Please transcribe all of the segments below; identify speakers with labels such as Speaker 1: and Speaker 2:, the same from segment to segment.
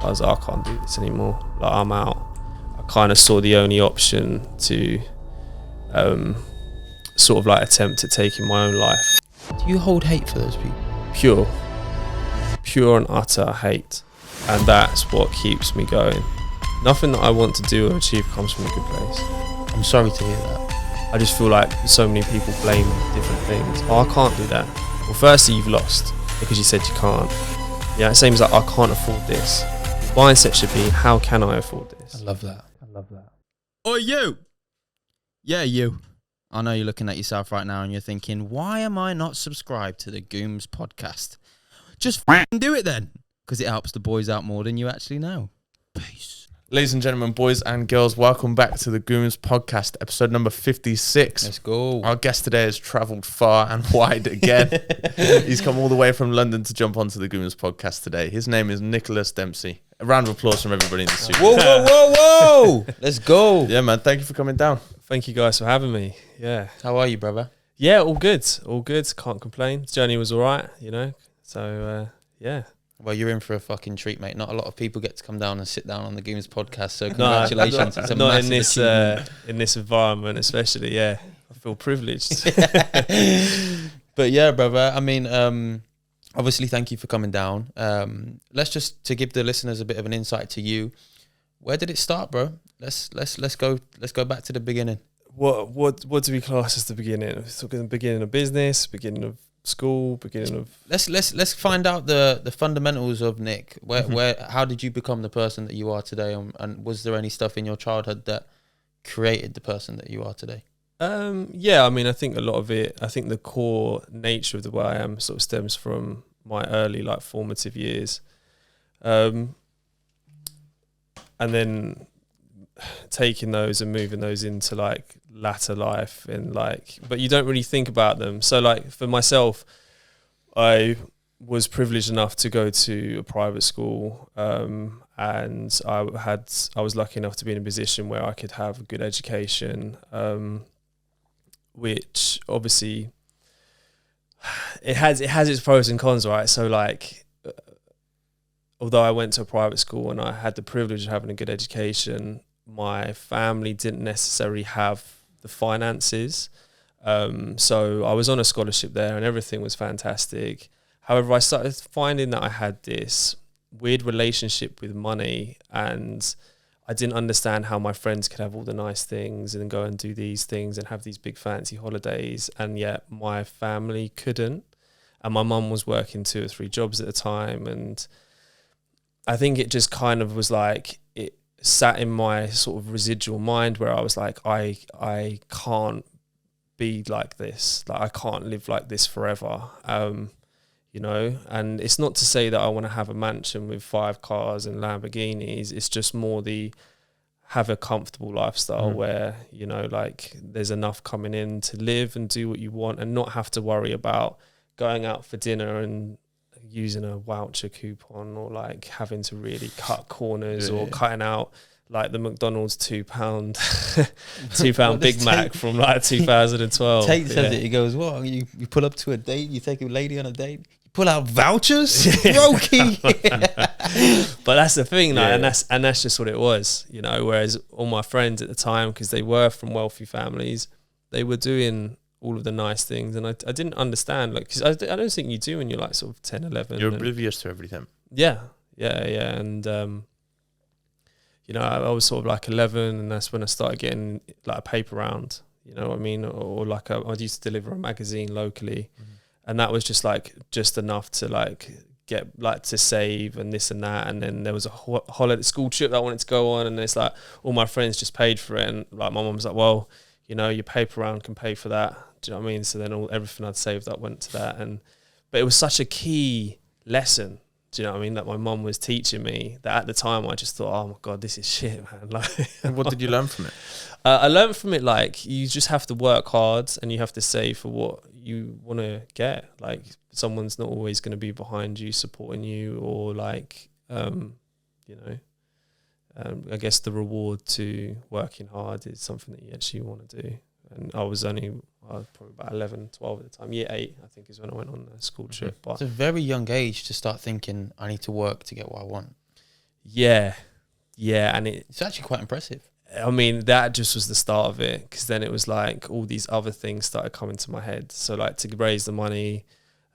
Speaker 1: I was like, I can't do this anymore. Like, I'm out. I kind of saw the only option to sort of like attempt at taking my own life.
Speaker 2: Do you hold hate for those people?
Speaker 1: Pure and utter hate. And that's what keeps me going. Nothing that I want to do or achieve comes from a good place.
Speaker 2: I'm sorry to hear that.
Speaker 1: I just feel like so many people blame different things. Oh, I can't do that. Well, firstly, you've lost because you said you can't. Yeah, same as like, I can't afford this. The mindset should be, how can I afford this?
Speaker 2: I love that. Oh, you! Yeah, you. I know you're looking at yourself right now and you're thinking, why am I not subscribed to the Gooms Podcast? Just f***ing do it then, because it helps the boys out more than you actually know. Peace.
Speaker 3: Ladies and gentlemen, boys and girls, welcome back to the Gooms Podcast, episode number 56.
Speaker 2: Let's go.
Speaker 3: Our guest today has travelled far and wide again. He's come all the way from London to jump onto the Gooms Podcast today. His name is Nicholas Dimpsey. A round of applause from everybody in the studio.
Speaker 2: Whoa. Let's go.
Speaker 3: Yeah, man. Thank you for coming down.
Speaker 1: Thank you guys for having me. Yeah.
Speaker 2: How are you, brother?
Speaker 1: Yeah, all good. Can't complain. The journey was all right, you know. So, yeah.
Speaker 2: Well, you're in for a fucking treat, mate. Not a lot of people get to come down and sit down on the Gooms Podcast, so congratulations. It's a
Speaker 1: not
Speaker 2: massive
Speaker 1: in this environment, especially. Yeah, I feel privileged.
Speaker 2: But yeah, brother. I mean, obviously, thank you for coming down. Let's just to give the listeners a bit of an insight to you. Where did it start, bro? Let's go back to the beginning.
Speaker 1: What do we class as the beginning? So the beginning of business, beginning of school, beginning of.
Speaker 2: Let's find out the fundamentals of Nick. How did you become the person that you are today? And was there any stuff in your childhood that created the person that you are today?
Speaker 1: Yeah, I mean, I think a lot of it. I think the core nature of the way I am sort of stems from my early formative years, and then taking those and moving those into latter life and but you don't really think about them. So for myself, I was privileged enough to go to a private school, and I was lucky enough to be in a position where I could have a good education, which obviously it has its pros and cons, right? So although I went to a private school and I had the privilege of having a good education, my family didn't necessarily have the finances. So I was on a scholarship there and everything was fantastic. However, I started finding that I had this weird relationship with money, and I didn't understand how my friends could have all the nice things and go and do these things and have these big fancy holidays, and yet my family couldn't. And my mum was working 2 or 3 jobs at a time, and I think it just kind of was it sat in my sort of residual mind where I was like, I can't be like this. I can't live like this forever. You know, and it's not to say that I want to have a mansion with 5 cars and Lamborghinis. It's just more have a comfortable lifestyle where, you know, there's enough coming in to live and do what you want and not have to worry about going out for dinner and using a voucher coupon or having to really cut corners or cutting out the McDonald's £2 Big Mac from 2012.
Speaker 2: Tate says it. He goes, "What? You pull up to a date? You take a lady on a date? You pull out vouchers, brokey."
Speaker 1: But that's the thing, and that's just what it was, you know. Whereas all my friends at the time, because they were from wealthy families, they were doing all of the nice things, and I didn't understand, because I don't think you do when you're sort of 10, 11.
Speaker 3: You're oblivious to everything.
Speaker 1: Yeah, and you know, I was sort of 11, and that's when I started getting a paper round, you know what I mean, or I used to deliver a magazine locally, and that was just enough to get to save and this and that. And then there was a holiday school trip that I wanted to go on, and it's all my friends just paid for it, and my mum was like, well, you know, your paper round can pay for that. Do you know what I mean? So then everything I'd saved up went to that. But it was such a key lesson, do you know what I mean, that my mum was teaching me, that at the time I just thought, oh my God, this is shit, man.
Speaker 3: And what did you learn from it?
Speaker 1: I learned from it, you just have to work hard and you have to save for what you want to get. Someone's not always going to be behind you, supporting you, or you know, I guess the reward to working hard is something that you actually want to do. And I was probably about 11, 12 at the time. Year 8, I think, is when I went on a school trip. But
Speaker 2: it's a very young age to start thinking, I need to work to get what I want.
Speaker 1: Yeah, and
Speaker 2: It's actually quite impressive.
Speaker 1: I mean, that just was the start of it, because then it was like all these other things started coming to my head. So like to raise the money,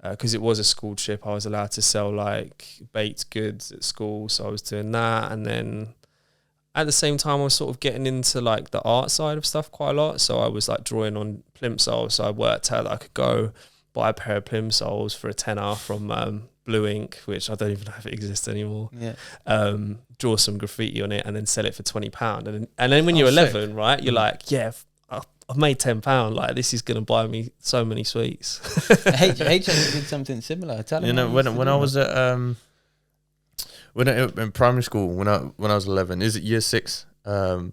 Speaker 1: because it was a school trip, I was allowed to sell like baked goods at school, so I was doing that. And then at the same time I was sort of getting into like the art side of stuff quite a lot, so I was like drawing on plimsolls. So I worked out that I could go buy a pair of plimsolls for a tenner from Blue Ink, which I don't even know if it exists anymore. Draw some graffiti on it and then sell it for £20. And then when you're 11, right, you're like, yeah, I've made £10. Like, this is gonna buy me so many sweets.
Speaker 2: H did something similar. Tell him.
Speaker 3: You know, when I was at in primary school, when I was 11, is it year 6? I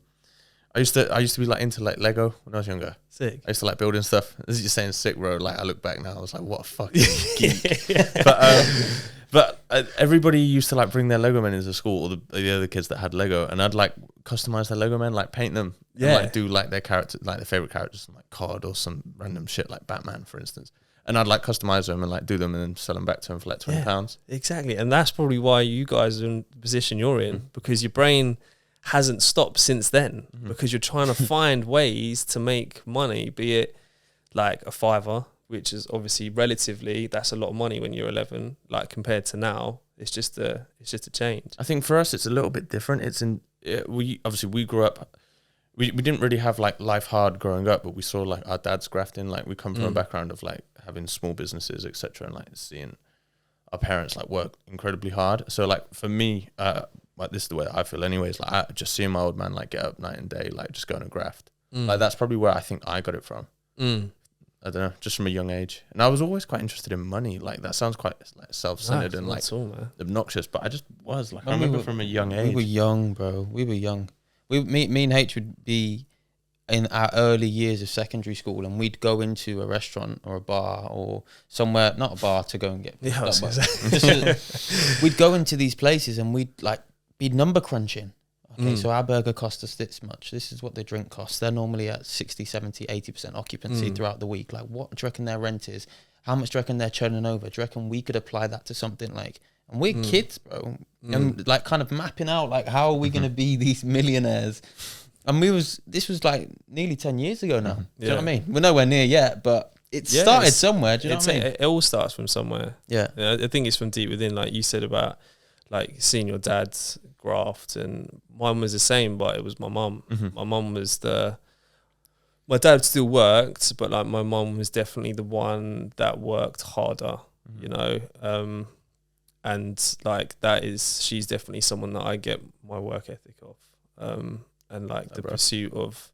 Speaker 3: used to be like into like Lego when I was younger.
Speaker 1: Sick.
Speaker 3: I used to like building stuff. As you're saying, sick, bro. Like I look back now, I was like, what a fucking geek. But everybody used to like bring their Lego men into school, or the other kids that had Lego, and I'd like customize their Lego men, like paint them, and like do like their character, like their favorite characters, like COD or some random shit like Batman, for instance. And I'd like customize them and like do them and then sell them back to them for like £20.
Speaker 1: Exactly, and that's probably why you guys are in the position you're in, because your brain hasn't stopped since then, because you're trying to find ways to make money, be it like a fiver, which is obviously relatively, that's a lot of money when you're 11, like compared to now, it's just a change.
Speaker 3: I think for us, it's a little bit different. It's we grew up, we didn't really have like life hard growing up, but we saw like our dads grafting, like we come from a background of like having small businesses, etc., and like seeing our parents like work incredibly hard. So like for me, like this is the way I feel anyways, like I just seeing my old man like get up night and day, like just going to graft. Like that's probably where I think I got it from. I don't know, just from a young age. And I was always quite interested in money. Like that sounds quite like self-centered and like obnoxious, but I just was like, I remember from a young age.
Speaker 2: We were young, bro. We were young. Me and H would be in our early years of secondary school, and we'd go into a restaurant or a bar or somewhere, not a bar to go and get. We'd go into these places and we'd like be number crunching. Okay, so our burger cost us this much. This is what the drink costs. They're normally at 60, 70, 80% occupancy throughout the week. Like, what do you reckon their rent is? How much do you reckon they're churning over? Do you reckon we could apply that to something like... And we're kids, bro. And like kind of mapping out, like, how are we going to be these millionaires? And this was like nearly 10 years ago now. Do you know what I mean? We're nowhere near yet, but it started somewhere. Do you know what I mean?
Speaker 1: It all starts from somewhere. Yeah. I think it's from deep within, like you said about like seeing your dad's graft, and mine was the same, but it was my mum. My mum was my dad still worked, but like my mum was definitely the one that worked harder, you know, and like she's definitely someone that I get my work ethic off, and like the pursuit of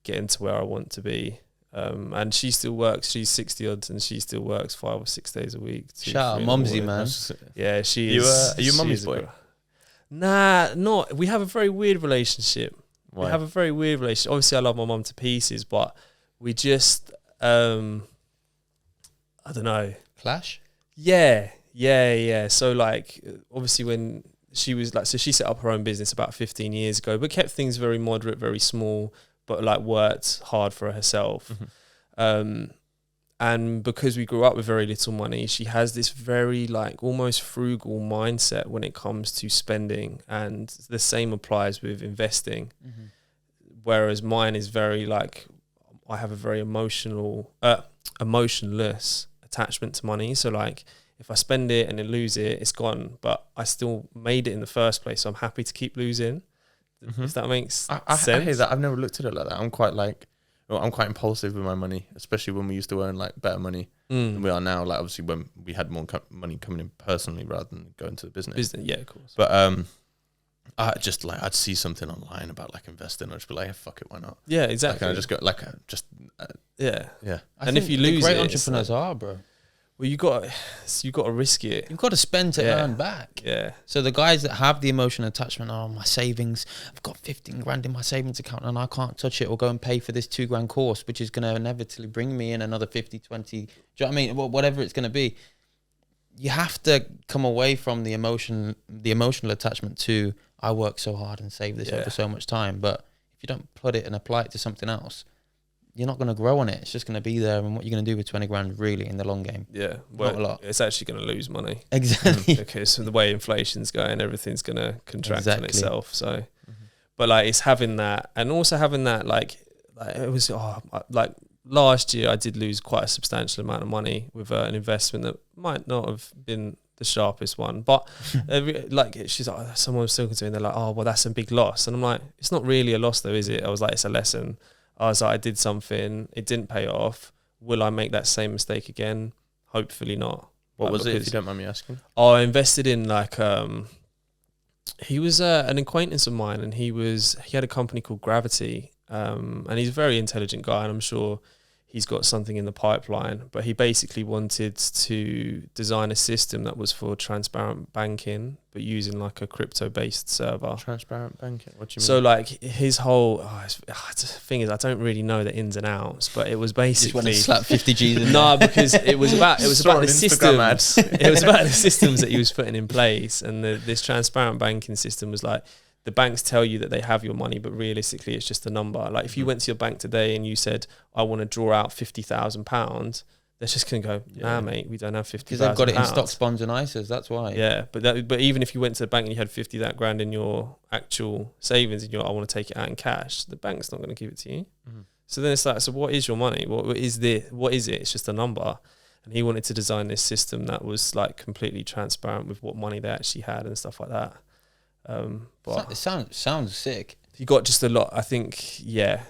Speaker 1: getting to where I want to be. And she still works. She's 60 odd, and she still works 5 or 6 days a week.
Speaker 2: Shout out Mumsy, man.
Speaker 1: Yeah, she is.
Speaker 3: Are you Mummy's boy?
Speaker 1: Nah, not. We have a very weird relationship.
Speaker 3: Why?
Speaker 1: We have a very weird relationship. Obviously, I love my mum to pieces, but we just, I don't know.
Speaker 2: Clash?
Speaker 1: Yeah. So like, obviously when she was like, so she set up her own business about 15 years ago, but kept things very moderate, very small, but like worked hard for herself. And because we grew up with very little money, she has this very like almost frugal mindset when it comes to spending, and the same applies with investing. Whereas mine is very like, I have a very emotionless attachment to money. So like, if I spend it and then lose it, it's gone, but I still made it in the first place, so I'm happy to keep losing. If that makes sense.
Speaker 3: I hear that. I've never looked at it like that. I'm quite impulsive with my money, especially when we used to earn like better money than we are now. Like obviously when we had more money coming in personally rather than going to the business.
Speaker 1: Yeah, of course.
Speaker 3: But I just like, I'd see something online about like investing, I'd just be like, yeah, fuck it, why not?
Speaker 1: Yeah, exactly.
Speaker 3: Like, I just go like,
Speaker 1: yeah.
Speaker 2: And if you lose, great entrepreneurs are, bro.
Speaker 1: Well, you got to risk it.
Speaker 2: You've got to spend to earn back.
Speaker 1: Yeah.
Speaker 2: So the guys that have the emotional attachment, my savings, I've got 15 grand in my savings account and I can't touch it, or go and pay for this 2 grand course, which is going to inevitably bring me in another 50, 20. Do you know what I mean? Whatever it's going to be. You have to come away from the emotional attachment to, I work so hard and save this over so much time. But if you don't put it and apply it to something else, you're not going to grow on it. It's just going to be there. And what you're going to do with 20 grand really in the long game?
Speaker 1: Yeah. Well,
Speaker 2: not a lot.
Speaker 1: It's actually going to lose money.
Speaker 2: Exactly.
Speaker 1: Because the way inflation's going, everything's going to contract on
Speaker 2: Exactly.
Speaker 1: itself. So, but like it's having that, and also having that, like it was, like last year I did lose quite a substantial amount of money with an investment that might not have been the sharpest one, but like she's like, someone was talking to me and they're like, oh well, that's a big loss, and I'm like, it's not really a loss though, is it? I was like, it's a lesson. I was like, I did something, it didn't pay off. Will I make that same mistake again? Hopefully not.
Speaker 3: What was it, if you don't mind me asking?
Speaker 1: I invested in like he was an acquaintance of mine, and he had a company called Gravity, and he's a very intelligent guy, and I'm sure he's got something in the pipeline, but he basically wanted to design a system that was for transparent banking, but using like a crypto-based server.
Speaker 3: Transparent banking? What do you mean?
Speaker 1: So like his whole thing is, I don't really know the ins and outs, but it was basically
Speaker 2: just want to slap 50 G's in
Speaker 1: no, because it was about the
Speaker 3: Instagram
Speaker 1: systems. It was about the systems that he was putting in place, and this transparent banking system was like, the banks tell you that they have your money, but realistically it's just a number. Like if you went to your bank today and you said, I want to draw out £50,000, they're just going to go, nah, mate, we don't have 50,000.
Speaker 2: Because they've got it in stocks, bonds and ISAs, that's why.
Speaker 1: Yeah, but even if you went to the bank and you had 50 that grand in your actual savings and you're like, I want to take it out in cash, the bank's not going to give it to you. So then it's like, so what is your money? What is it? It's just a number. And he wanted to design this system that was like completely transparent with what money they actually had and stuff like that. But
Speaker 2: it sounds sick.
Speaker 1: he got just a lot. I think, yeah,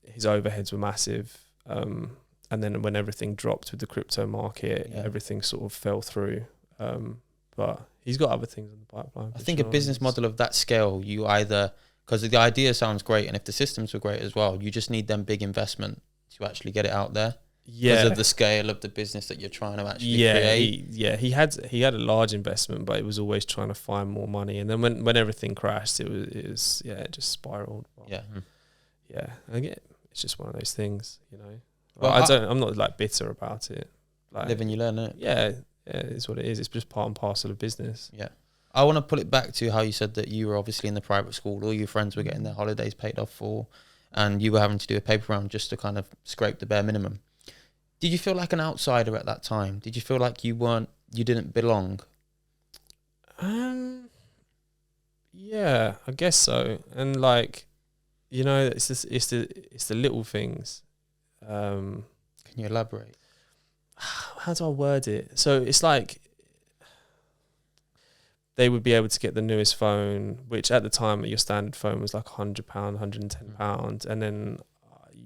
Speaker 1: his overheads were massive. And then when everything dropped with the crypto market, everything sort of fell through. But he's got other things in the pipeline.
Speaker 2: I think a business model of that scale, you either, because the idea sounds great, and if the systems were great as well, you just need them big investment to actually get it out there. Because of the scale of the business that you're trying to actually create.
Speaker 1: He had a large investment, but it was always trying to find more money. And then when everything crashed, it just spiraled. But again, it's just one of those things, you know. Well, I'm not like bitter about it. Like,
Speaker 2: live and you learn, it.
Speaker 1: Yeah, it's what it is. It's just part and parcel of business.
Speaker 2: Yeah. I want to pull it back to how you said that you were obviously in the private school, all your friends were getting their holidays paid off for, and you were having to do a paper round just to kind of scrape the bare minimum. Did you feel like an outsider at that time? Did you feel like you didn't belong? Yeah, I guess so. And like, you know, it's the little things. Can you elaborate?
Speaker 1: How do I word it? So it's like they would be able to get the newest phone, which at the time your standard phone was like £100, £110, and then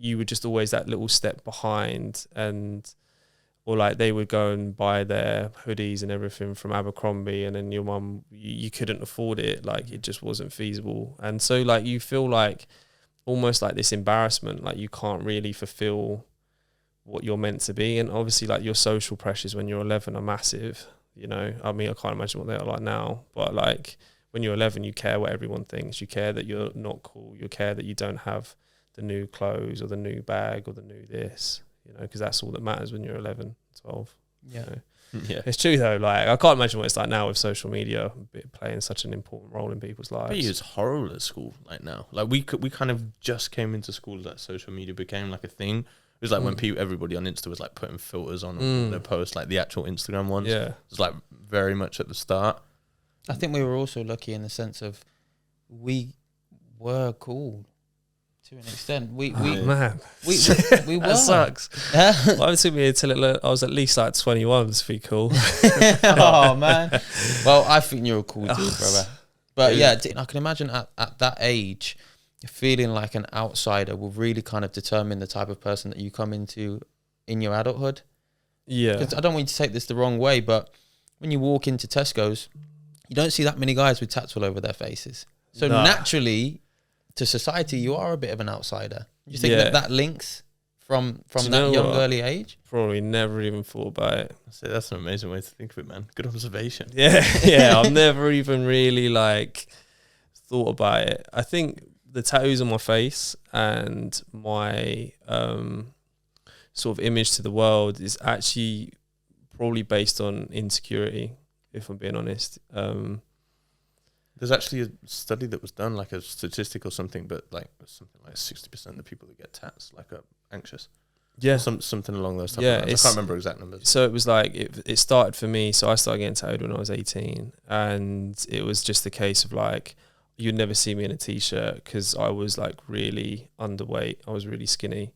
Speaker 1: you were just always that little step behind, or like they would go and buy their hoodies and everything from Abercrombie, and then your mum, you couldn't afford it, like it just wasn't feasible. And so like you feel like almost like this embarrassment, like you can't really fulfill what you're meant to be. And obviously like your social pressures when you're 11 are massive, you know. I mean, I can't imagine what they are like now, but like when you're 11, you care what everyone thinks, you care that you're not cool, you care that you don't have the new clothes or the new bag or the new this, you know, because that's all that matters when you're 11, 12.
Speaker 2: Yeah.
Speaker 1: You know?
Speaker 3: Yeah.
Speaker 1: It's true though, like I can't imagine what it's like now with social media playing such an important role in people's lives.
Speaker 3: But it's horrible at school like now. Like we kind of just came into school that social media became like a thing. It was like when everybody on Insta was like putting filters on their posts, like the actual Instagram ones.
Speaker 1: Yeah.
Speaker 3: It was like very much at the start.
Speaker 2: I think we were also lucky in the sense of we were cool to an extent. We
Speaker 1: man,
Speaker 2: we were.
Speaker 1: that sucks. Well, it took me until I was at least like 21 to be cool.
Speaker 2: Oh man. Well, I think you're a cool dude, brother. But yeah, I can imagine at that age, feeling like an outsider will really kind of determine the type of person that you come into in your adulthood.
Speaker 1: Yeah.
Speaker 2: 'Cause I don't want you to take this the wrong way, but when you walk into Tesco's, you don't see that many guys with tats all over their faces. So naturally, to society, you are a bit of an outsider. You think that links from that young, early age?
Speaker 1: Probably never even thought about it.
Speaker 3: That's an amazing way to think of it, man. Good observation.
Speaker 1: Yeah. I've never even really like thought about it. I think the tattoos on my face and my sort of image to the world is actually probably based on insecurity, if I'm being honest.
Speaker 3: There's actually a study that was done, like a statistic or something, but like something like 60% of the people that get tats like are anxious.
Speaker 1: Yeah.
Speaker 3: Something along those type of lines. I can't remember exact numbers.
Speaker 1: So it was like, it started for me. So I started getting tattooed when I was 18, and it was just a case of like, you'd never see me in a t-shirt because I was like really underweight. I was really skinny.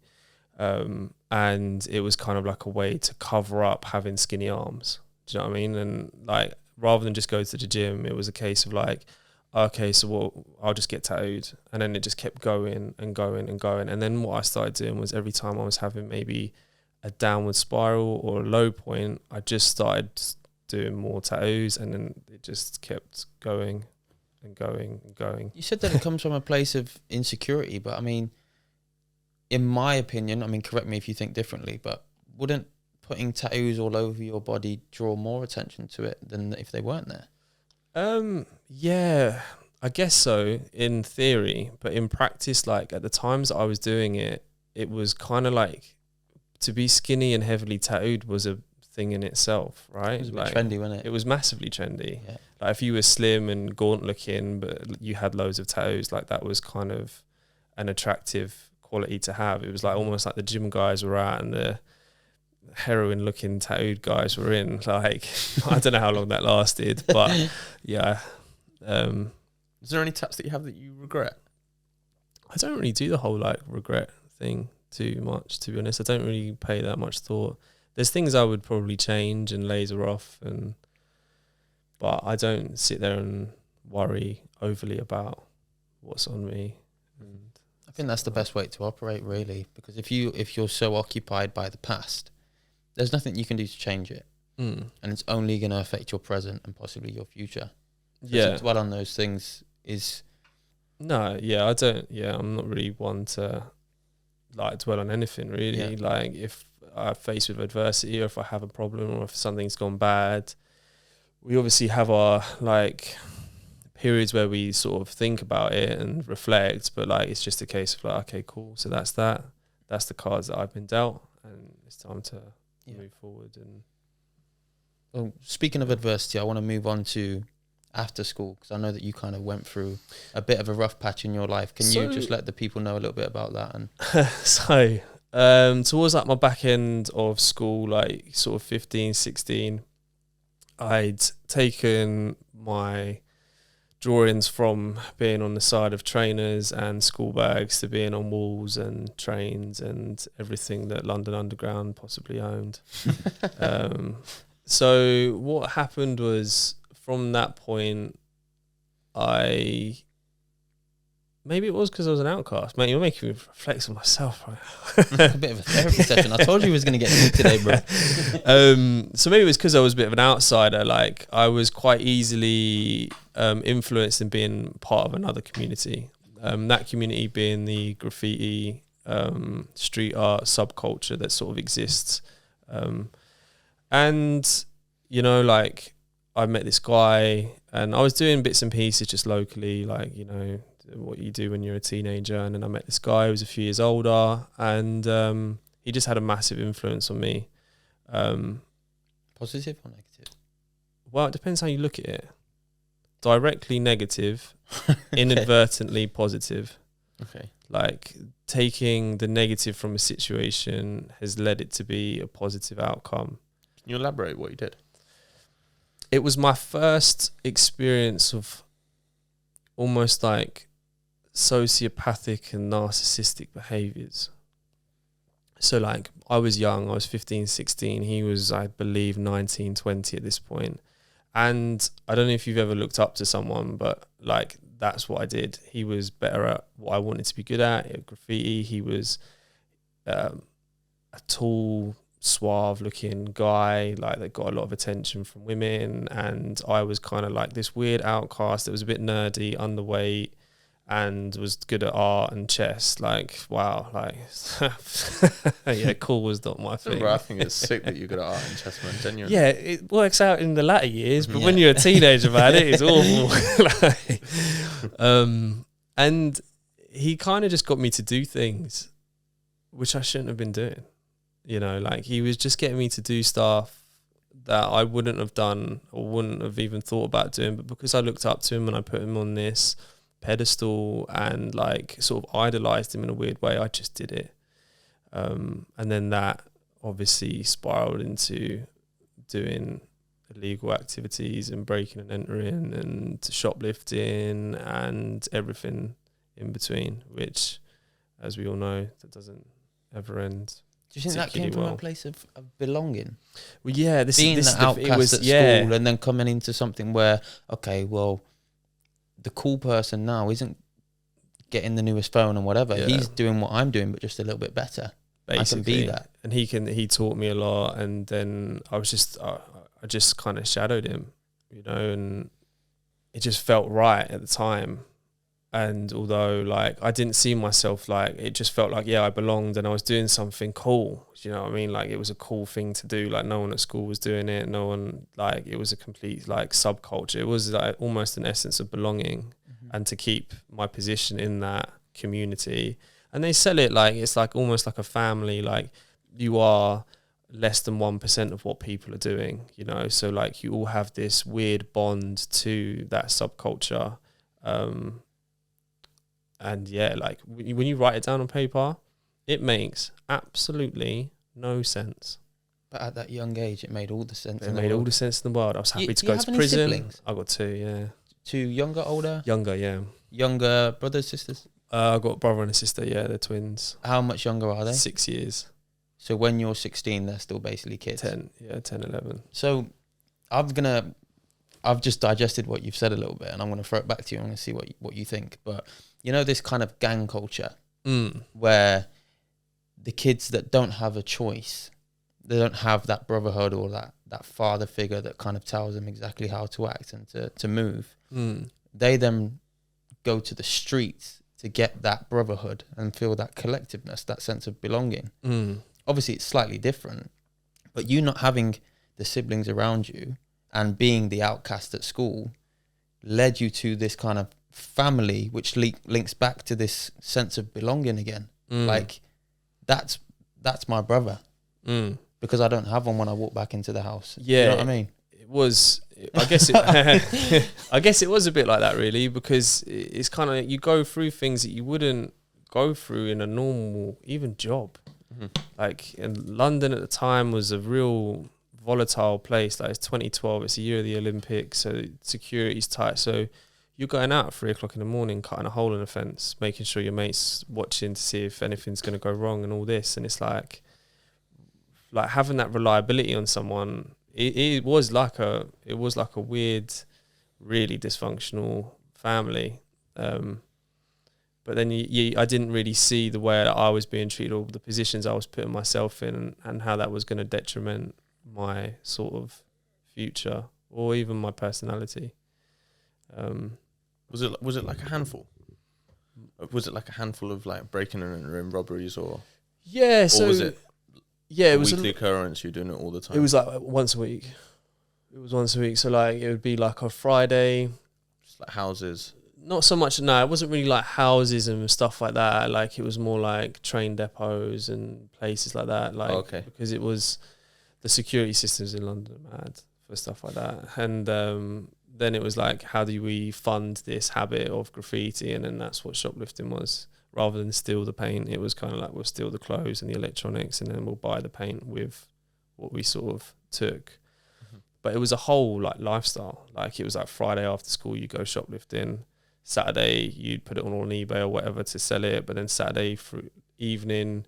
Speaker 1: And it was kind of like a way to cover up having skinny arms. Do you know what I mean? And like, rather than just go to the gym, it was a case of like, okay, so I'll just get tattooed. And then it just kept going and going and going. And then what I started doing was every time I was having maybe a downward spiral or a low point, I just started doing more tattoos, and then it just kept going and going and going.
Speaker 2: You said that it comes from a place of insecurity, but I mean, in my opinion, I mean, correct me if you think differently, but wouldn't putting tattoos all over your body draw more attention to it than if they weren't there?
Speaker 1: Yeah, I guess so in theory, but in practice, like at the times that I was doing it, it was kind of like, to be skinny and heavily tattooed was a thing in itself, right?
Speaker 2: It was a bit
Speaker 1: like,
Speaker 2: trendy, wasn't it?
Speaker 1: It was massively trendy.
Speaker 2: Yeah.
Speaker 1: Like if you were slim and gaunt looking, but you had loads of tattoos, like that was kind of an attractive quality to have. It was like almost like the gym guys were out and the heroin looking tattooed guys were in. Like, I don't know how long that lasted, but yeah.
Speaker 3: Is there any tats that you have that you regret?
Speaker 1: I don't really do the whole like regret thing too much, to be honest. I don't really pay that much thought. There's things I would probably change and laser off, but I don't sit there and worry overly about what's on me. And
Speaker 2: I think that's the best way to operate, really, because if you're so occupied by the past, there's nothing you can do to change it, and it's only going to affect your present and possibly your future. So to dwell on those things is
Speaker 1: no, yeah, I don't. Yeah, I'm not really one to like dwell on anything really.
Speaker 2: Yeah.
Speaker 1: Like if I'm faced with adversity, or if I have a problem, or if something's gone bad, we obviously have our like periods where we sort of think about it and reflect. But like it's just a case of like, okay, cool. So that's that. That's the cards that I've been dealt, and it's time to move forward. And
Speaker 2: well, speaking of adversity, I want to move on to after school, because I know that you kind of went through a bit of a rough patch in your life. Can you just let the people know a little bit about that? And
Speaker 1: so towards like my back end of school, like sort of 15, 16, I'd taken my drawings from being on the side of trainers and school bags to being on walls and trains and everything that London Underground possibly owned. So what happened was, from that point, maybe it was because I was an outcast. Mate, you're making me reflect on myself right now.
Speaker 2: a bit of a therapy session. I told you he was going to get deep today, bro.
Speaker 1: So maybe it was because I was a bit of an outsider. Like I was quite easily influenced in being part of another community. That community being the graffiti, street art subculture that sort of exists. And, you know, like I met this guy and I was doing bits and pieces just locally, like, you know, what you do when you're a teenager. And then I met this guy who was a few years older, and he just had a massive influence on me.
Speaker 2: Positive or negative?
Speaker 1: Well, it depends how you look at it. Directly negative, inadvertently positive.
Speaker 3: Okay.
Speaker 1: Like taking the negative from a situation has led it to be a positive outcome.
Speaker 3: Can you elaborate what you did?
Speaker 1: It was my first experience of almost like sociopathic and narcissistic behaviors. So like I was young, I was 15, 16. He was, I believe, 19, 20 at this point. And I don't know if you've ever looked up to someone, but like that's what I did. He was better at what I wanted to be good at graffiti. He was a tall, suave looking guy, like that got a lot of attention from women, and I was kind of like this weird outcast that was a bit nerdy, underweight, and was good at art and chess. Like, wow, like yeah, cool was not my thing.
Speaker 3: I think it's sick that you're good at art and chess, man. Genuinely.
Speaker 1: Yeah, it works out in the latter years, but when you're a teenager, man, it is awful. Like, and he kind of just got me to do things which I shouldn't have been doing. You know, like he was just getting me to do stuff that I wouldn't have done or wouldn't have even thought about doing, but because I looked up to him and I put him on this pedestal and like sort of idolized him in a weird way, I just did it. And then that obviously spiraled into doing illegal activities and breaking and entering and shoplifting and everything in between, which, as we all know, that doesn't ever end.
Speaker 2: Do you think that came from a place of belonging?
Speaker 1: Well, yeah,
Speaker 2: being the outcast at school and then coming into something where, okay, well, the cool person now isn't getting the newest phone and whatever. Yeah. He's doing what I'm doing, but just a little bit better.
Speaker 1: Basically.
Speaker 2: I can be that.
Speaker 1: And he taught me a lot, and then I just kind of shadowed him, you know, and it just felt right at the time. And although like I didn't see myself, like it just felt like, yeah, I belonged and I was doing something cool. You know what I mean? Like it was a cool thing to do. Like no one at school was doing it. No one, like it was a complete like subculture. It was like almost an essence of belonging and to keep my position in that community. And they sell it like it's like almost like a family. Like you are less than 1% of what people are doing, you know? So like you all have this weird bond to that subculture. And yeah, like when you write it down on paper, it makes absolutely no sense.
Speaker 2: But at that young age, it made all the sense.
Speaker 1: It made all the sense in the world. I was happy to go to prison. Siblings? I got 2, yeah.
Speaker 2: 2 younger, older?
Speaker 1: Younger, yeah.
Speaker 2: Younger brothers, sisters?
Speaker 1: I got a brother and a sister, yeah, they're twins.
Speaker 2: How much younger are they?
Speaker 1: 6 years.
Speaker 2: So when you're 16, they're still basically kids?
Speaker 1: 10, 11.
Speaker 2: So I've just digested what you've said a little bit, and I'm going to throw it back to you. I'm going to see what you think. But you know, this kind of gang culture where the kids that don't have a choice, they don't have that brotherhood or that father figure that kind of tells them exactly how to act and to move. They then go to the streets to get that brotherhood and feel that collectiveness, that sense of belonging. Obviously, it's slightly different, but you not having the siblings around you and being the outcast at school led you to this kind of family, which links back to this sense of belonging again. Like, that's my brother. Because I don't have one when I walk back into the house.
Speaker 1: Yeah.
Speaker 2: You know what I mean?
Speaker 1: It was, I guess it was a bit like that, really, because it's kind of, you go through things that you wouldn't go through in a normal, even job. Like, in London at the time was a real volatile place. Like, it's 2012, it's the year of the Olympics, so security's tight. So you're going out at 3 o'clock in the morning, cutting a hole in a fence, making sure your mate's watching to see if anything's going to go wrong and all this. And it's like having that reliability on someone, it was like a weird, really dysfunctional family. But then I didn't really see the way that I was being treated or the positions I was putting myself in and how that was going to detriment my sort of future or even my personality.
Speaker 3: Was it like a handful? Was it like a handful of like breaking and entering robberies or?
Speaker 1: Yeah. So
Speaker 3: or was it?
Speaker 1: Yeah,
Speaker 3: it was a weekly occurrence. You're doing it all the time.
Speaker 1: It was like once a week. It was once a week. So like it would be like a Friday.
Speaker 3: Just like houses.
Speaker 1: Not so much. No, it wasn't really like houses and stuff like that. Like it was more like train depots and places like that. Like because it was the security systems in London are mad for stuff like that. And then it was like, how do we fund this habit of graffiti? And then that's what shoplifting was. Rather than steal the paint, it was kind of like we'll steal the clothes and the electronics, and then we'll buy the paint with what we sort of took. But it was a whole like lifestyle. Like it was like Friday after school, you go shoplifting. Saturday, you'd put it on eBay or whatever to sell it. But then Saturday evening,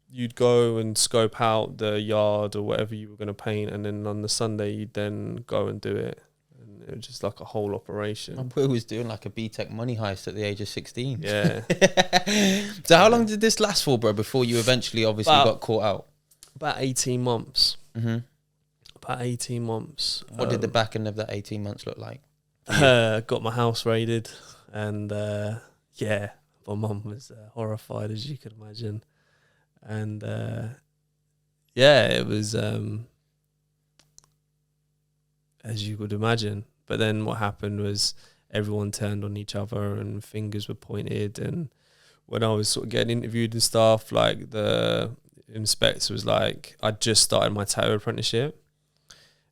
Speaker 1: you'd go and scope out the yard or whatever you were going to paint. And then on the Sunday, you'd then go and do it. And it was just like a whole operation.
Speaker 2: My boy was doing like a BTEC money heist at the age of 16.
Speaker 1: Yeah.
Speaker 2: So how long did this last for, bro, before you eventually obviously got caught out?
Speaker 1: About 18 months. About 18 months.
Speaker 2: What did the back end of that 18 months look like?
Speaker 1: Got my house raided. And yeah, my mum was horrified, as you could imagine. And yeah, it was as you could imagine. But then what happened was everyone turned on each other and fingers were pointed. And when I was sort of getting interviewed and stuff, like the inspector was like, I'd just started my tattoo apprenticeship.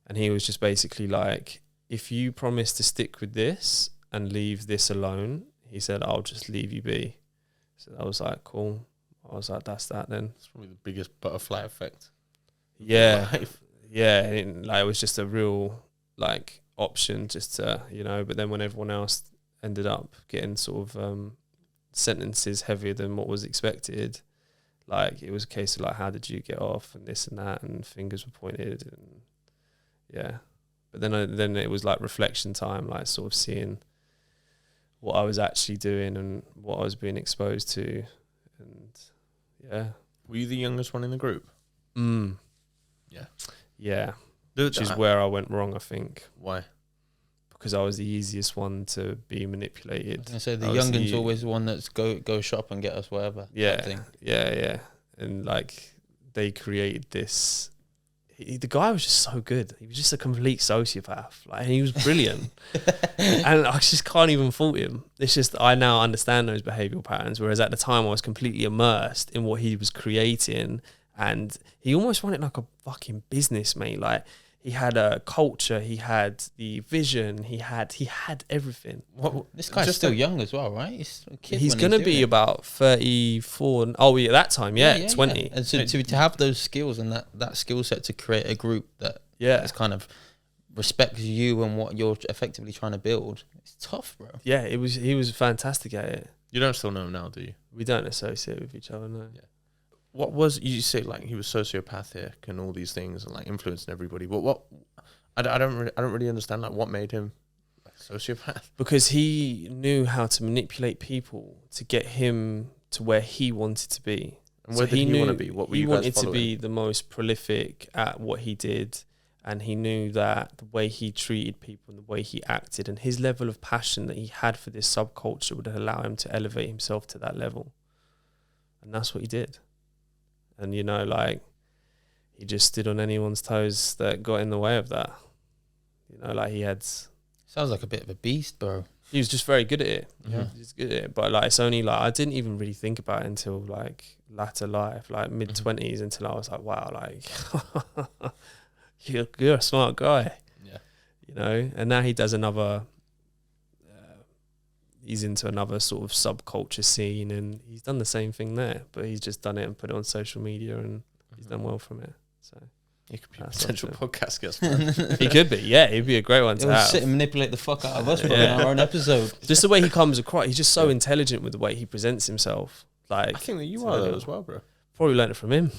Speaker 1: And he was just basically like, if you promise to stick with this and leave this alone, he said, I'll just leave you be. So I was like, cool. I was like, that's that then.
Speaker 3: It's probably the biggest butterfly effect.
Speaker 1: Yeah. Yeah. And it was just a real like option just to, but then when everyone else ended up getting sort of sentences heavier than what was expected, like it was a case of like, how did you get off and this and that, and fingers were pointed, and yeah. But then it was like reflection time, like sort of seeing what I was actually doing and what I was being exposed to, and yeah.
Speaker 3: Were you the youngest one in the group?
Speaker 1: Yeah. Which is where I went wrong, I think.
Speaker 3: Why?
Speaker 1: Because I was the easiest one to be manipulated.
Speaker 2: I was gonna say the youngin's always the one that's go shop and get us whatever.
Speaker 1: Yeah,
Speaker 2: thing.
Speaker 1: yeah. And like they created this. The guy was just so good. He was just a complete sociopath. Like he was brilliant, and I just can't even fault him. It's just I now understand those behavioural patterns, whereas at the time I was completely immersed in what he was creating, and he almost ran it like a fucking business, mate. Like. He had a culture, he had the vision, he had everything.
Speaker 2: This guy's still young as well, right? He's a kid.
Speaker 1: He's going to be about 34. Oh, yeah, that time, 20.
Speaker 2: Yeah. And so to have those skills and that skill set to create a group that is kind of respects you and what you're effectively trying to build, it's tough, bro.
Speaker 1: Yeah, he was fantastic at it.
Speaker 3: You don't still know him now, do you?
Speaker 1: We don't associate with each other, no. Yeah.
Speaker 3: What was you say like he was sociopathic and all these things and like influencing everybody? What I don't really understand like what made him like sociopath.
Speaker 1: Because he knew how to manipulate people to get him to where he wanted to be.
Speaker 3: And where did he want to be? What were you guys
Speaker 1: wanted to
Speaker 3: following?
Speaker 1: be the most prolific at what he did, and he knew that the way he treated people and the way he acted and his level of passion that he had for this subculture would allow him to elevate himself to that level, and that's what he did. And, like, he just stood on anyone's toes that got in the way of that. Like he had...
Speaker 2: Sounds like a bit of a beast, bro.
Speaker 1: He was just very good at it.
Speaker 2: Yeah.
Speaker 1: He was good at it. But, like, it's only, like, I didn't even really think about it until, like, latter life, like, mid-20s, until I was like, wow, like, you're a smart guy.
Speaker 3: Yeah.
Speaker 1: And now he does another... he's into another sort of subculture scene, and he's done the same thing there, but he's just done it and put it on social media, and he's done well from it. So
Speaker 3: he could be a potential podcast guest, man.
Speaker 1: He could be, yeah. He'd be a great one to have.
Speaker 2: Sit and manipulate the fuck out of us in our own episode.
Speaker 1: Just the way he comes across, he's just so intelligent with the way he presents himself. Like
Speaker 3: I think that you are though as well, bro.
Speaker 1: Probably learned it from him.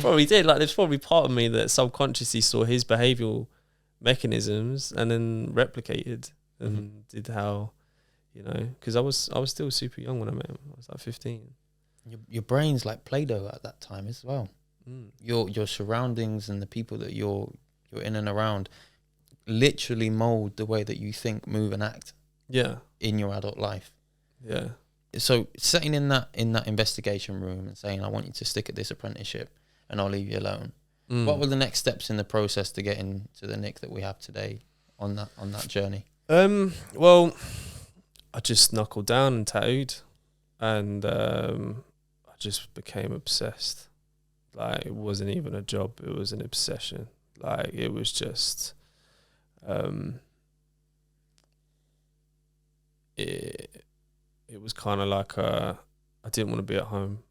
Speaker 1: Probably did. Like there's probably part of me that subconsciously saw his behavioural mechanisms and then replicated. And did how, because I was still super young when I met him. I was like 15.
Speaker 2: Your brain's like Play-Doh at that time as well. Your surroundings and the people that you're in and around literally mold the way that you think, move, and act.
Speaker 1: Yeah.
Speaker 2: In your adult life.
Speaker 1: Yeah.
Speaker 2: So sitting in that investigation room and saying, I want you to stick at this apprenticeship and I'll leave you alone. What were the next steps in the process to get into the Nick that we have today on that journey?
Speaker 1: Well, I just knuckled down and tattooed, and I just became obsessed. Like it wasn't even a job; it was an obsession. Like it was just, it was kind of like I didn't want to be at home,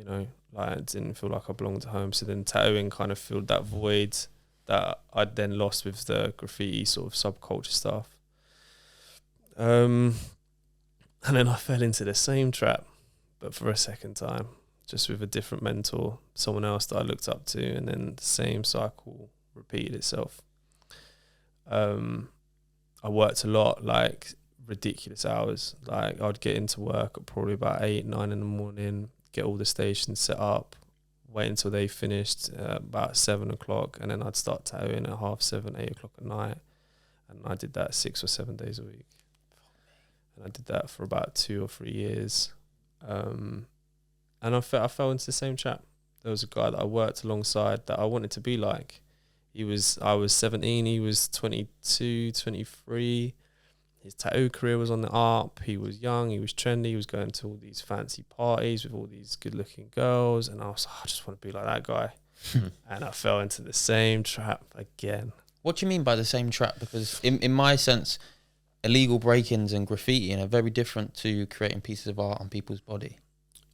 Speaker 1: like I didn't feel like I belonged at home. So then tattooing kind of filled that void that I'd then lost with the graffiti sort of subculture stuff. And then I fell into the same trap, but for a second time, just with a different mentor, someone else that I looked up to, and then the same cycle repeated itself. I worked a lot, like ridiculous hours. Like I'd get into work at probably about 8, 9 in the morning, get all the stations set up, wait until they finished about 7 o'clock, and then I'd start tattooing at 7:30, 8 o'clock at night. And I did that 6 or 7 days a week. And I did that for about 2 or 3 years. And I fell into the same trap. There was a guy that I worked alongside that I wanted to be like. I was 17, he was 22, 23. His tattoo career was on the up. He was young, he was trendy, he was going to all these fancy parties with all these good looking girls. And I was like, I just want to be like that guy. And I fell into the same trap again.
Speaker 2: What do you mean by the same trap? Because in my sense, illegal break-ins and graffitiing are very different to creating pieces of art on people's body.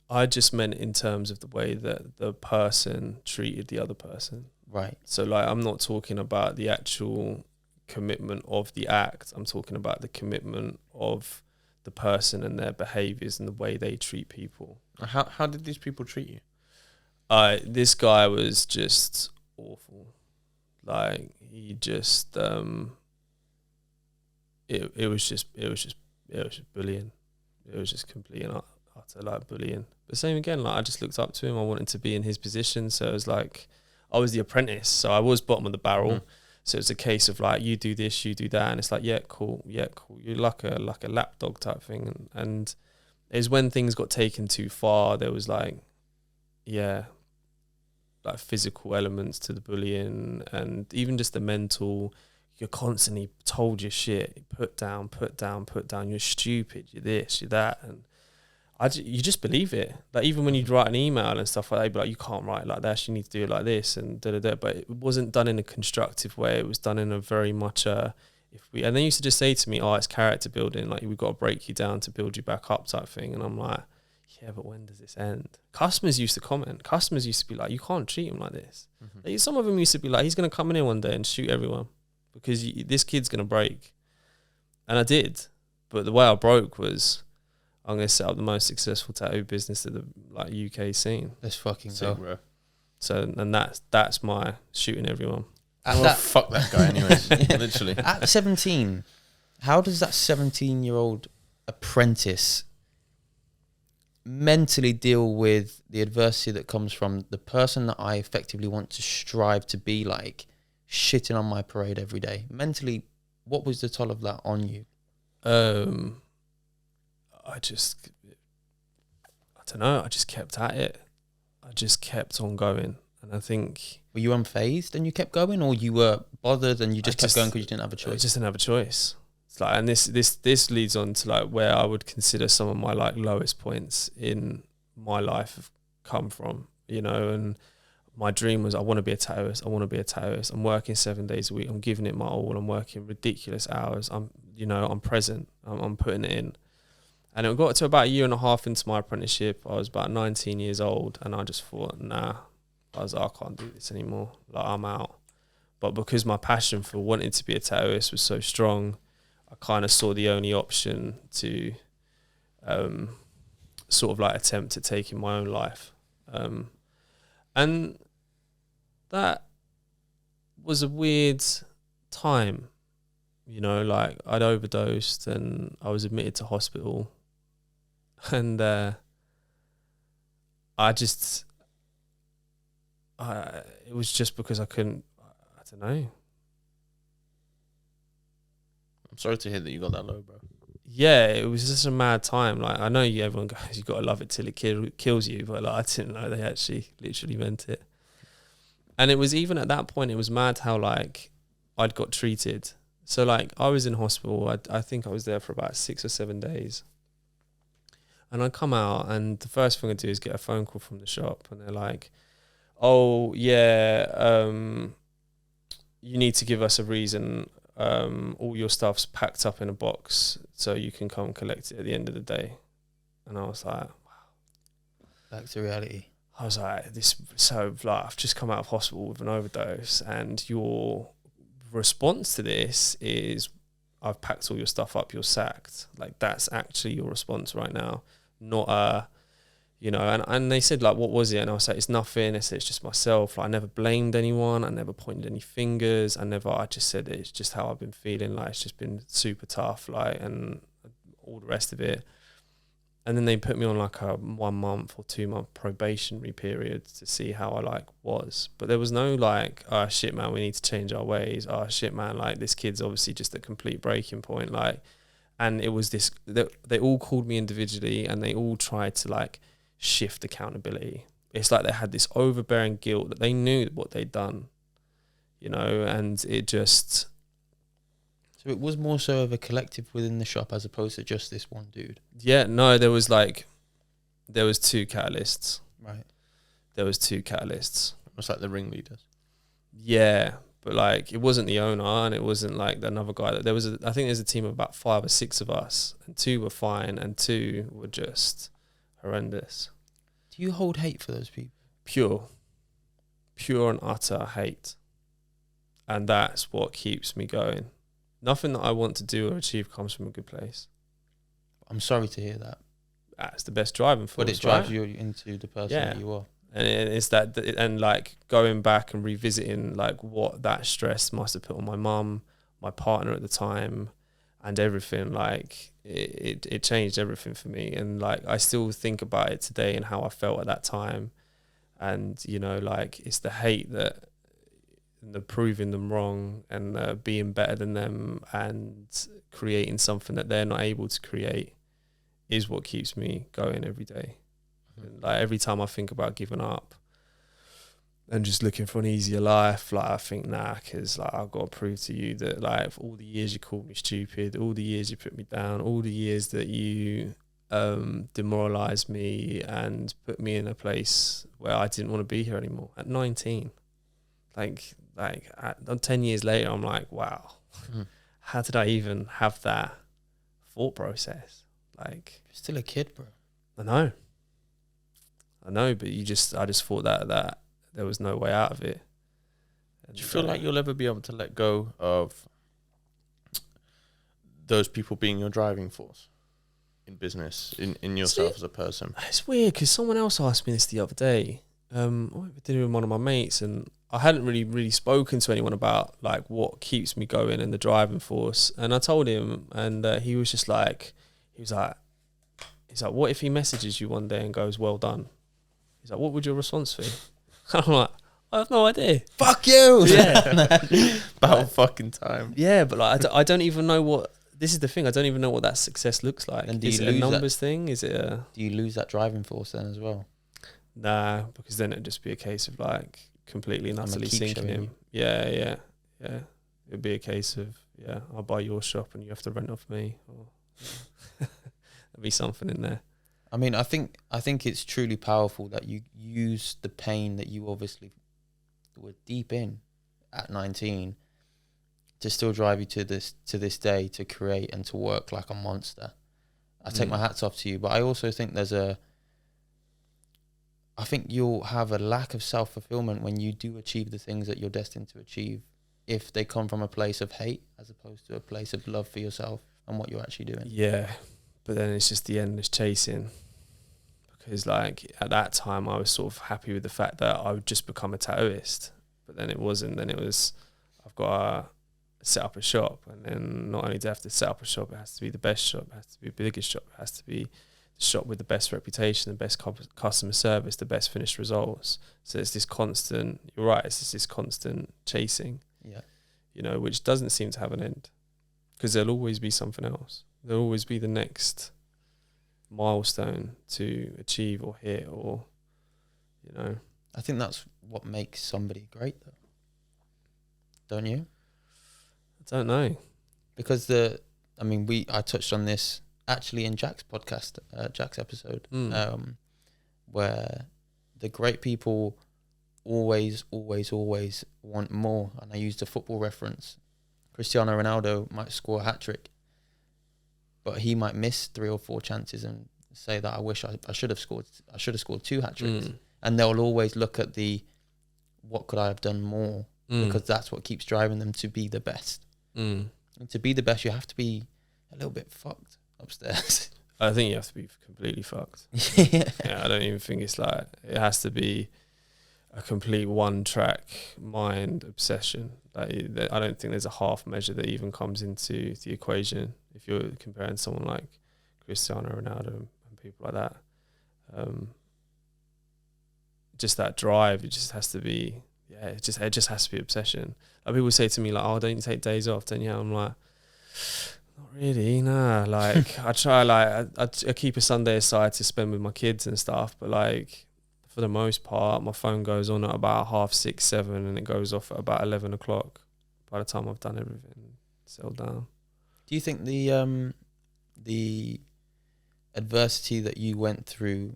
Speaker 1: I just meant in terms of the way that the person treated the other person.
Speaker 2: Right.
Speaker 1: So like, I'm not talking about the actual commitment of the act. I'm talking about the commitment of the person and their behaviors and the way they treat people.
Speaker 3: How did these people treat you?
Speaker 1: This guy was just awful. Like, he just it was just bullying. It was just complete and utter like bullying. But same again, like, I just looked up to him. I wanted to be in his position, so it was like I was the apprentice, so I was bottom of the barrel. So it's a case of like, you do this, you do that, and it's like, yeah, cool. You're like a lapdog type thing, and it's when things got taken too far. There was like, like physical elements to the bullying, and even just the mental. You're constantly told your shit, put down. You're stupid. You're this, you're that, and you just believe it. Like, even when you'd write an email and stuff like that, you'd be like, you can't write like that. You need to do it like this, and da. But it wasn't done in a constructive way. It was done in a very much and they used to just say to me, "Oh, it's character building. Like, we've got to break you down to build you back up," type thing. And I'm like, yeah, but when does this end? Customers used to comment. Customers used to be like, you can't treat him like this. Like, some of them used to be like, he's going to come in here one day and shoot everyone because this kid's going to break. And I did. But the way I broke was, I'm going to set up the most successful tattoo business in the like UK scene.
Speaker 2: Let's fucking
Speaker 3: Sick,
Speaker 2: go.
Speaker 3: bro.
Speaker 1: So, and that's my shooting everyone.
Speaker 3: Fuck that guy anyways. Literally.
Speaker 2: At 17, how does that 17-year-old apprentice mentally deal with the adversity that comes from the person that I effectively want to strive to be like, shitting on my parade every day? Mentally, what was the toll of that on you?
Speaker 1: I don't know. I just kept at it. I just kept on going. And I think...
Speaker 2: Were you unfazed and you kept going, or you were bothered and you just kept going because you didn't have a choice?
Speaker 1: I just didn't have a choice. It's like, and this leads on to like where I would consider some of my like lowest points in my life have come from, you know. And my dream was, I want to be a tattooist. I'm working 7 days a week. I'm giving it my all. I'm working ridiculous hours. I'm present. I'm putting it in. And it got to about a year and a half into my apprenticeship. I was about 19 years old, and I just thought, nah. I was like, I can't do this anymore. Like, I'm out. But because my passion for wanting to be a tattooist was so strong, I kind of saw the only option to sort of like attempt at taking my own life. And that was a weird time. You know, like, I'd overdosed and I was admitted to hospital. And it was just because I couldn't, I don't know.
Speaker 3: I'm sorry to hear that you got that low, bro.
Speaker 1: Yeah, it was just a mad time. Like, I know everyone goes, you got to love it till it kills you, but like, I didn't know they actually literally meant it. And it was even at that point, it was mad how like I'd got treated. So like, I was in hospital. I think I was there for about 6 or 7 days. And I come out, and the first thing I do is get a phone call from the shop, and they're like, "Oh yeah, you need to give us a reason. All your stuff's packed up in a box, so you can come collect it at the end of the day." And I was like, "Wow."
Speaker 2: Back to reality.
Speaker 1: I was like, I've just come out of hospital with an overdose, and your response to this is, "I've packed all your stuff up, you're sacked." Like, that's actually your response right now, not you know. And they said, like, what was it? And I was like, it's nothing. I said, it's just myself. Like, I never blamed anyone. I never pointed any fingers. I just said it's just how I've been feeling. Like, it's just been super tough, like, and all the rest of it. And then they put me on like a 1 month or 2 month probationary period to see how I like was. But there was no like, oh shit, man, we need to change our ways. Oh shit, man, like, this kid's obviously just a complete breaking point. Like, and it was this, they all called me individually, and they all tried to like shift accountability. It's like they had this overbearing guilt that they knew what they'd done, you know, and it just...
Speaker 2: So it was more so of a collective within the shop as opposed to just this one dude.
Speaker 1: Yeah, no, there was 2 catalysts.
Speaker 2: Right.
Speaker 1: There was 2 catalysts.
Speaker 3: It's like the ringleaders.
Speaker 1: Yeah, but like it wasn't the owner, and it wasn't like another guy. That I think there's a team of about 5 or 6 of us, and 2 were fine, and 2 were just horrendous.
Speaker 2: Do you hold hate for those people?
Speaker 1: Pure and utter hate, and that's what keeps me going. Nothing that I want to do or achieve comes from a good place.
Speaker 2: I'm sorry to hear that.
Speaker 1: That's the best driving force.
Speaker 2: But it drives
Speaker 1: right?
Speaker 2: you into the person that you are.
Speaker 1: And it's that, and like going back and revisiting like what that stress must have put on my mum, my partner at the time, and everything. Like it changed everything for me. And like I still think about it today and how I felt at that time. And you know, like it's the hate that, and the proving them wrong, and being better than them, and creating something that they're not able to create, is what keeps me going every day. And like every time I think about giving up and just looking for an easier life, like I think, nah, because like I've got to prove to you that like for all the years you called me stupid, all the years you put me down, all the years that you demoralized me and put me in a place where I didn't want to be here anymore at 19. Like 10 years later, I'm like, wow, how did I even have that thought process? Like,
Speaker 2: You're still a kid, bro.
Speaker 1: I know, but I just thought that there was no way out of it. And
Speaker 3: do you feel like you'll ever be able to let go of those people being your driving force in business, in yourself as a person?
Speaker 1: It's weird because someone else asked me this the other day. I went for dinner with one of my mates, and I hadn't really spoken to anyone about like what keeps me going and the driving force. And I told him, and he was like, what if he messages you one day and goes, "Well done"? He's like, what would your response be? I'm like, I have no idea.
Speaker 2: Fuck you!
Speaker 1: Yeah.
Speaker 3: About fucking time.
Speaker 1: Yeah, but like, I don't even know what, this is the thing, I don't even know what that success looks like.
Speaker 2: And
Speaker 1: is it a numbers thing? Is it a...
Speaker 2: Do you lose that driving force then as well?
Speaker 1: Nah, because then it'd just be a case of like completely and utterly sinking him. Yeah. It'd be a case of, I'll buy your shop and you have to rent off me. Or there'd be something in there.
Speaker 2: I mean, I think it's truly powerful that you use the pain that you obviously were deep in at 19 to still drive you to this day to create and to work like a monster. I take my hats off to you, but I also think I think you'll have a lack of self-fulfillment when you do achieve the things that you're destined to achieve, if they come from a place of hate as opposed to a place of love for yourself and what you're actually doing.
Speaker 1: Yeah, but then it's just the endless chasing. Because like at that time I was sort of happy with the fact that I would just become a tattooist, but then it wasn't. Then it was, I've got to set up a shop, and then not only do I have to set up a shop, it has to be the best shop, it has to be the biggest shop, it has to be the shop with the best reputation, the best customer service, the best finished results. So it's this constant, you're right, it's just this constant chasing, you know, which doesn't seem to have an end, because there'll always be something else. There'll always be the next milestone to achieve or hit, or, you know.
Speaker 2: I think that's what makes somebody great, though. Don't you?
Speaker 1: I don't know.
Speaker 2: Because I touched on this actually in Jack's podcast, Jack's episode, where the great people always want more. And I used a football reference. Cristiano Ronaldo might score a hat-trick, but he might miss 3 or 4 chances and say that I wish I should have scored 2 hat-tricks. And they'll always look at what could I have done more, because that's what keeps driving them to be the best. And to be the best, you have to be a little bit fucked upstairs.
Speaker 1: I think you have to be completely fucked. Yeah, I don't even think it's like, it has to be a complete one-track mind obsession. Like, I don't think there's a half measure that even comes into the equation if you're comparing someone like Cristiano Ronaldo and people like that. Just that drive, it just has to be, it just has to be obsession. Like, people say to me like, "Oh, don't you take days off, don't you?" I'm like, not really, nah. Like, I try, like, I keep a Sunday aside to spend with my kids and stuff, but like, for the most part, my phone goes on at about 6:30, 7, and it goes off at about 11 o'clock by the time I've done everything, settled down.
Speaker 2: Do you think the adversity that you went through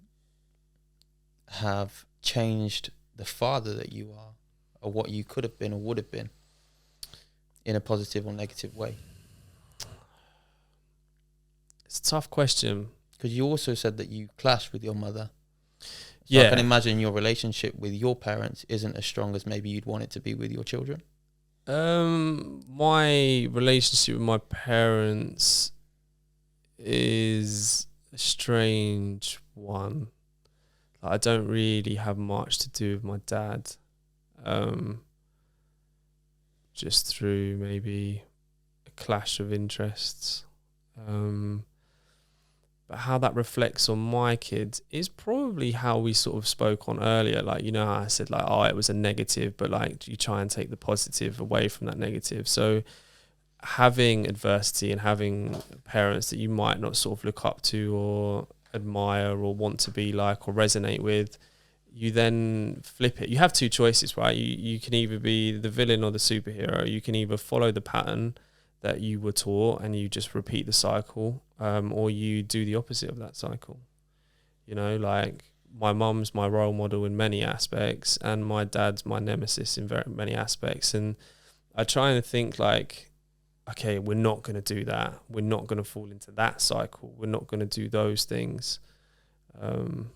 Speaker 2: have changed the father that you are, or what you could have been or would have been, in a positive or negative way?
Speaker 1: It's a tough question.
Speaker 2: Because you also said that you clashed with your mother. So
Speaker 1: Yeah.
Speaker 2: I can imagine your relationship with your parents isn't as strong as maybe you'd want it to be with your children.
Speaker 1: My relationship with my parents is a strange one. I don't really have much to do with my dad. Just through maybe a clash of interests. But how that reflects on my kids is probably how we sort of spoke on earlier. Like, you know, how I said like, oh, it was a negative, but like you try and take the positive away from that negative. So having adversity and having parents that you might not sort of look up to or admire or want to be like or resonate with, you then flip it. You have two choices, right? You can either be the villain or the superhero. You can either follow the pattern that you were taught and you just repeat the cycle, or you do the opposite of that cycle. You know, like my mum's my role model in many aspects and my dad's my nemesis in very many aspects. And I try and think like, okay, we're not going to do that. We're not going to fall into that cycle. We're not going to do those things. And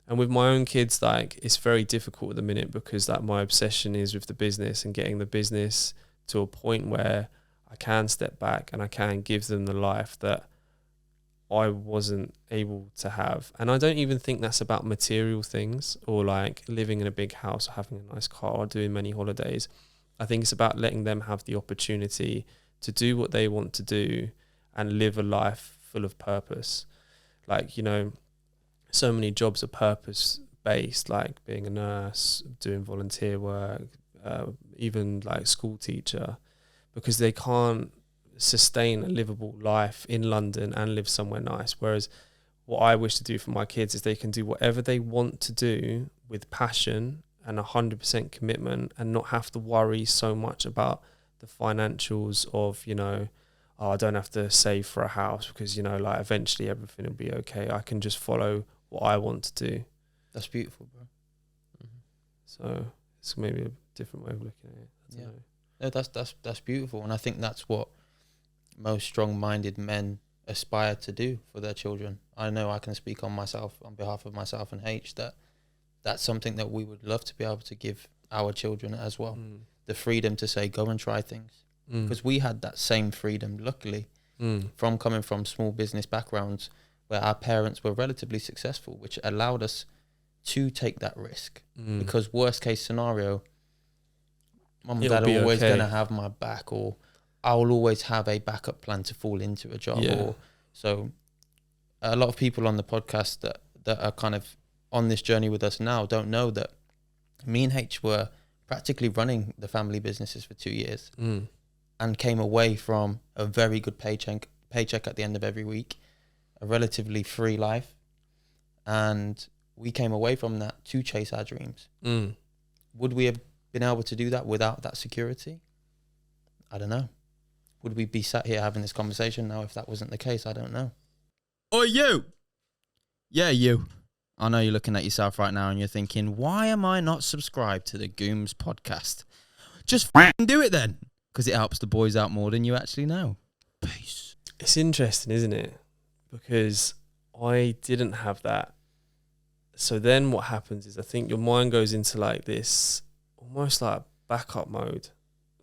Speaker 1: with my own kids, like it's very difficult at the minute because like my obsession is with the business and getting the business to a point where I can step back and I can give them the life that I wasn't able to have. And I don't even think that's about material things or like living in a big house or having a nice car or doing many holidays. I think it's about letting them have the opportunity to do what they want to do and live a life full of purpose. Like, you know, so many jobs are purpose based, like being a nurse, doing volunteer work, even like school teacher, because they can't sustain a livable life in London and live somewhere nice. Whereas what I wish to do for my kids is they can do whatever they want to do with passion and 100% commitment and not have to worry so much about the financials of, you know, oh, I don't have to save for a house because, you know, like eventually everything will be okay. I can just follow what I want to do.
Speaker 2: That's beautiful, bro. Mm-hmm.
Speaker 1: So it's maybe a different way of looking at it. I don't know.
Speaker 2: No, that's beautiful, and I think that's what most strong-minded men aspire to do for their children. I know I can speak on behalf of myself and H, that that's something that we would love to be able to give our children as well. The freedom to say, go and try things, because we had that same freedom, luckily, from coming from small business backgrounds where our parents were relatively successful, which allowed us to take that risk. Because worst case scenario, mum and dad are always going to have my back, or I'll always have a backup plan to fall into a job. Or so a lot of people on the podcast that are kind of on this journey with us now don't know that me and H were practically running the family businesses for 2 years and came away from a very good paycheck at the end of every week, a relatively free life. And we came away from that to chase our dreams. Would we have been able to do that without that security? I don't know. Would we be sat here having this conversation now if that wasn't the case? I don't know.
Speaker 3: Oh, you.
Speaker 2: Yeah, you. I know you're looking at yourself right now and you're thinking, why am I not subscribed to the Gooms Podcast? Just do it then, because it helps the boys out more than you actually know. Peace.
Speaker 1: It's interesting, isn't it? Because I didn't have that. So then what happens is I think your mind goes into like this almost like backup mode,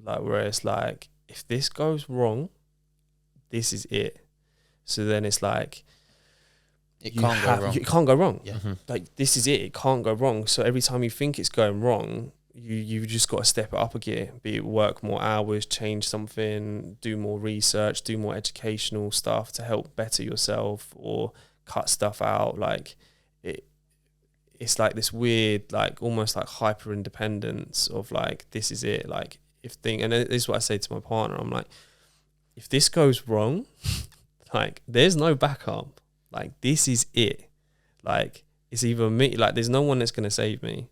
Speaker 1: like where it's like, if this goes wrong, this is it. So then it's like,
Speaker 2: it can't
Speaker 1: go wrong.
Speaker 2: Yeah.
Speaker 1: Like this is it can't go wrong. So every time you think it's going wrong, you've just got to step it up a gear, be it work more hours, change something, do more research, do more educational stuff to help better yourself, or cut stuff out. Like it's like this weird, like almost like hyper independence of like, this is it. Like and this is what I say to my partner. I'm like, if this goes wrong, like there's no backup. Like this is it. Like it's either me, like there's no one that's going to save me.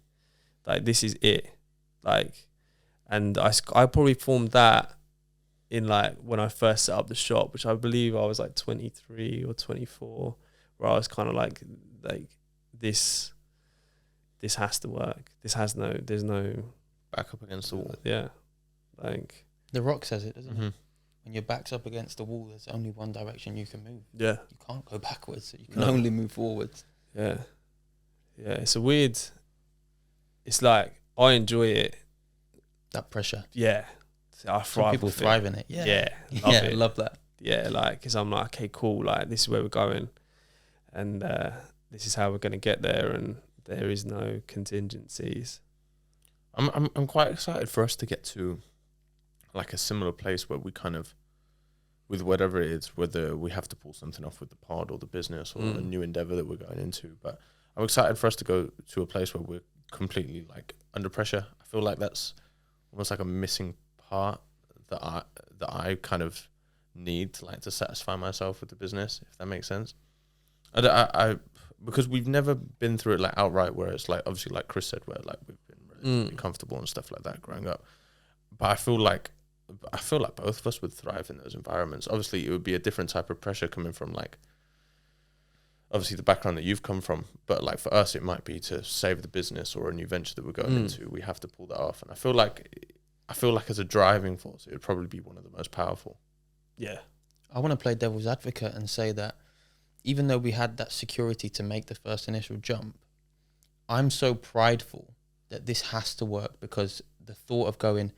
Speaker 1: Like this is it. Like, and I probably formed that in like when I first set up the shop, which I believe I was like 23 or 24, where I was kind of like this this has to work. There's no
Speaker 3: Back up against the wall.
Speaker 1: Yeah, like
Speaker 2: The Rock says it, doesn't
Speaker 3: Mm-hmm.
Speaker 2: it? When your back's up against the wall, there's only one direction you can move.
Speaker 1: yeah,
Speaker 2: You can't go backwards. So you can
Speaker 1: No.
Speaker 2: only move forwards.
Speaker 1: yeah. It's a weird. It's like I enjoy it.
Speaker 2: That pressure.
Speaker 1: Yeah, I
Speaker 2: Some
Speaker 1: thrive.
Speaker 2: people
Speaker 1: with it.
Speaker 2: thrive in it.
Speaker 1: Yeah, love
Speaker 2: Yeah,
Speaker 1: it.
Speaker 2: love that.
Speaker 1: Yeah, like because I'm like, okay, cool. Like this is where we're going, and this is how we're going to get there, and there is no contingencies.
Speaker 3: I'm quite excited for us to get to like a similar place where we kind of, with whatever it is, whether we have to pull something off with the pod or the business or a new endeavor that we're going into. But I'm excited for us to go to a place where we're completely like under pressure. I feel like that's almost like a missing part that I kind of need to like to satisfy myself with the business, if that makes sense. I because we've never been through it like outright where it's like obviously like Chris said where like we've been relatively comfortable and stuff like that growing up. But I feel like both of us would thrive in those environments. Obviously, it would be a different type of pressure coming from like obviously the background that you've come from. But like for us, it might be to save the business or a new venture that we're going into. We have to pull that off, and I feel like as a driving force, it would probably be one of the most powerful.
Speaker 1: Yeah,
Speaker 2: I want to play devil's advocate and say that even though we had that security to make the first initial jump, I'm so prideful that this has to work because the thought of going,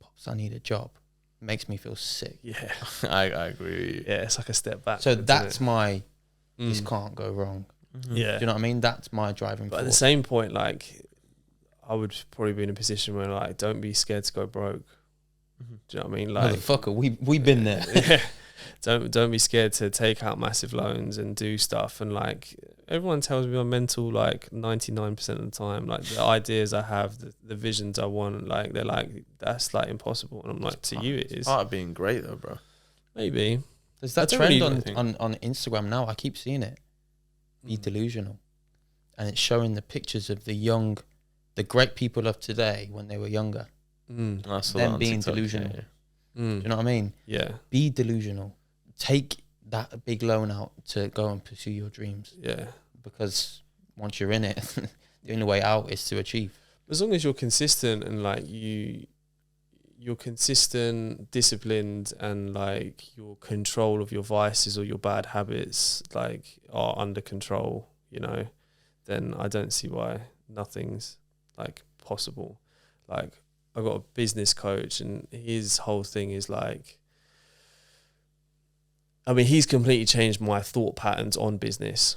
Speaker 2: Pops, I need a job, makes me feel sick.
Speaker 1: yeah,
Speaker 3: I agree with you.
Speaker 1: yeah. It's like a step back.
Speaker 2: So that's my, this can't go wrong.
Speaker 1: Yeah.
Speaker 2: Do you know what I mean? That's my driving
Speaker 1: But at the
Speaker 2: force.
Speaker 1: same point, like I would probably be in a position where like don't be scared to go broke. Do you know what I mean? Like
Speaker 2: Motherfucker, we been there.
Speaker 1: yeah. Don't be scared to take out massive loans and do stuff. And like everyone tells me I'm mental like 99% of the time. Like the ideas I have, the visions I want, like they're like that's like impossible. And I'm like, to you it is.
Speaker 3: Part of being great though, bro.
Speaker 1: Maybe.
Speaker 2: There's that
Speaker 1: I don't
Speaker 2: trend
Speaker 1: really
Speaker 2: on Instagram now. I keep seeing it. Be delusional. And it's showing the pictures of the great people of today when they were younger.
Speaker 3: I saw
Speaker 2: Them
Speaker 3: that on
Speaker 2: being
Speaker 3: TikTok,
Speaker 2: delusional.
Speaker 3: yeah.
Speaker 2: Do you know what I mean?
Speaker 1: Yeah.
Speaker 2: Be delusional. Take that big loan out to go and pursue your dreams.
Speaker 1: Yeah.
Speaker 2: Because once you're in it, the only way out is to achieve.
Speaker 1: As long as you're consistent and like you're consistent, disciplined, and like your control of your vices or your bad habits like are under control, you know, then I don't see why nothing's like possible. Like I got a business coach and his whole thing is like, I mean, he's completely changed my thought patterns on business.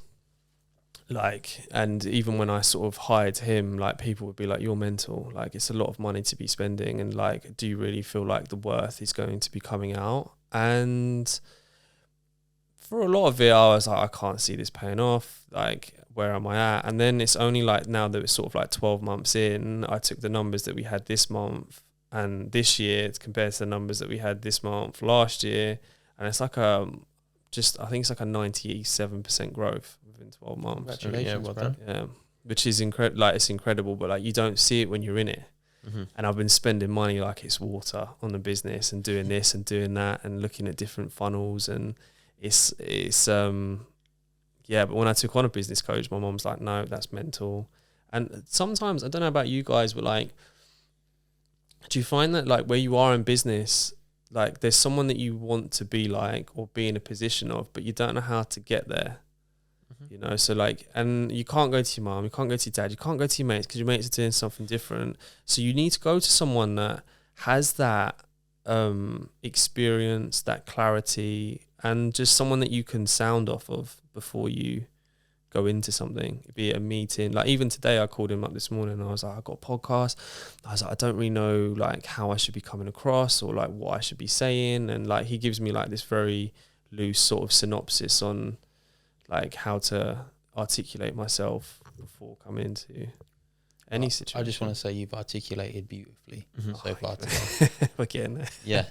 Speaker 1: Like, and even when I sort of hired him, like people would be like, you're mental. Like it's a lot of money to be spending. And like, do you really feel like the worth is going to be coming out? And for a lot of it, I was like, I can't see this paying off. Like, where am I at? And then it's only like now that it's sort of like 12 months in, I took the numbers that we had this month and this year compared to the numbers that we had this month last year. And it's like I think it's like a 97% growth within 12 months.
Speaker 2: Congratulations,
Speaker 3: well
Speaker 2: bro.
Speaker 3: done.
Speaker 1: Yeah, which is incredible. Like it's incredible, but like you don't see it when you're in it. And I've been spending money like it's water on the business and doing this and doing that and looking at different funnels, and it's yeah. But when I took on a business coach, my mom's like, no, that's mental. And sometimes I don't know about you guys, but like, do you find that like where you are in business, like there's someone that you want to be like or be in a position of, but you don't know how to get there, you know? So like, and you can't go to your mom, you can't go to your dad, you can't go to your mates because your mates are doing something different. So you need to go to someone that has that experience, that clarity, and just someone that you can sound off of before you go into something, be it a meeting. Like even today I called him up this morning and I was like, I got a podcast. I was like, I don't really know like how I should be coming across or like what I should be saying. And like he gives me like this very loose sort of synopsis on like how to articulate myself before coming into any situation.
Speaker 2: I just want to say you've articulated beautifully so far today.
Speaker 1: We're getting there.
Speaker 2: Yeah.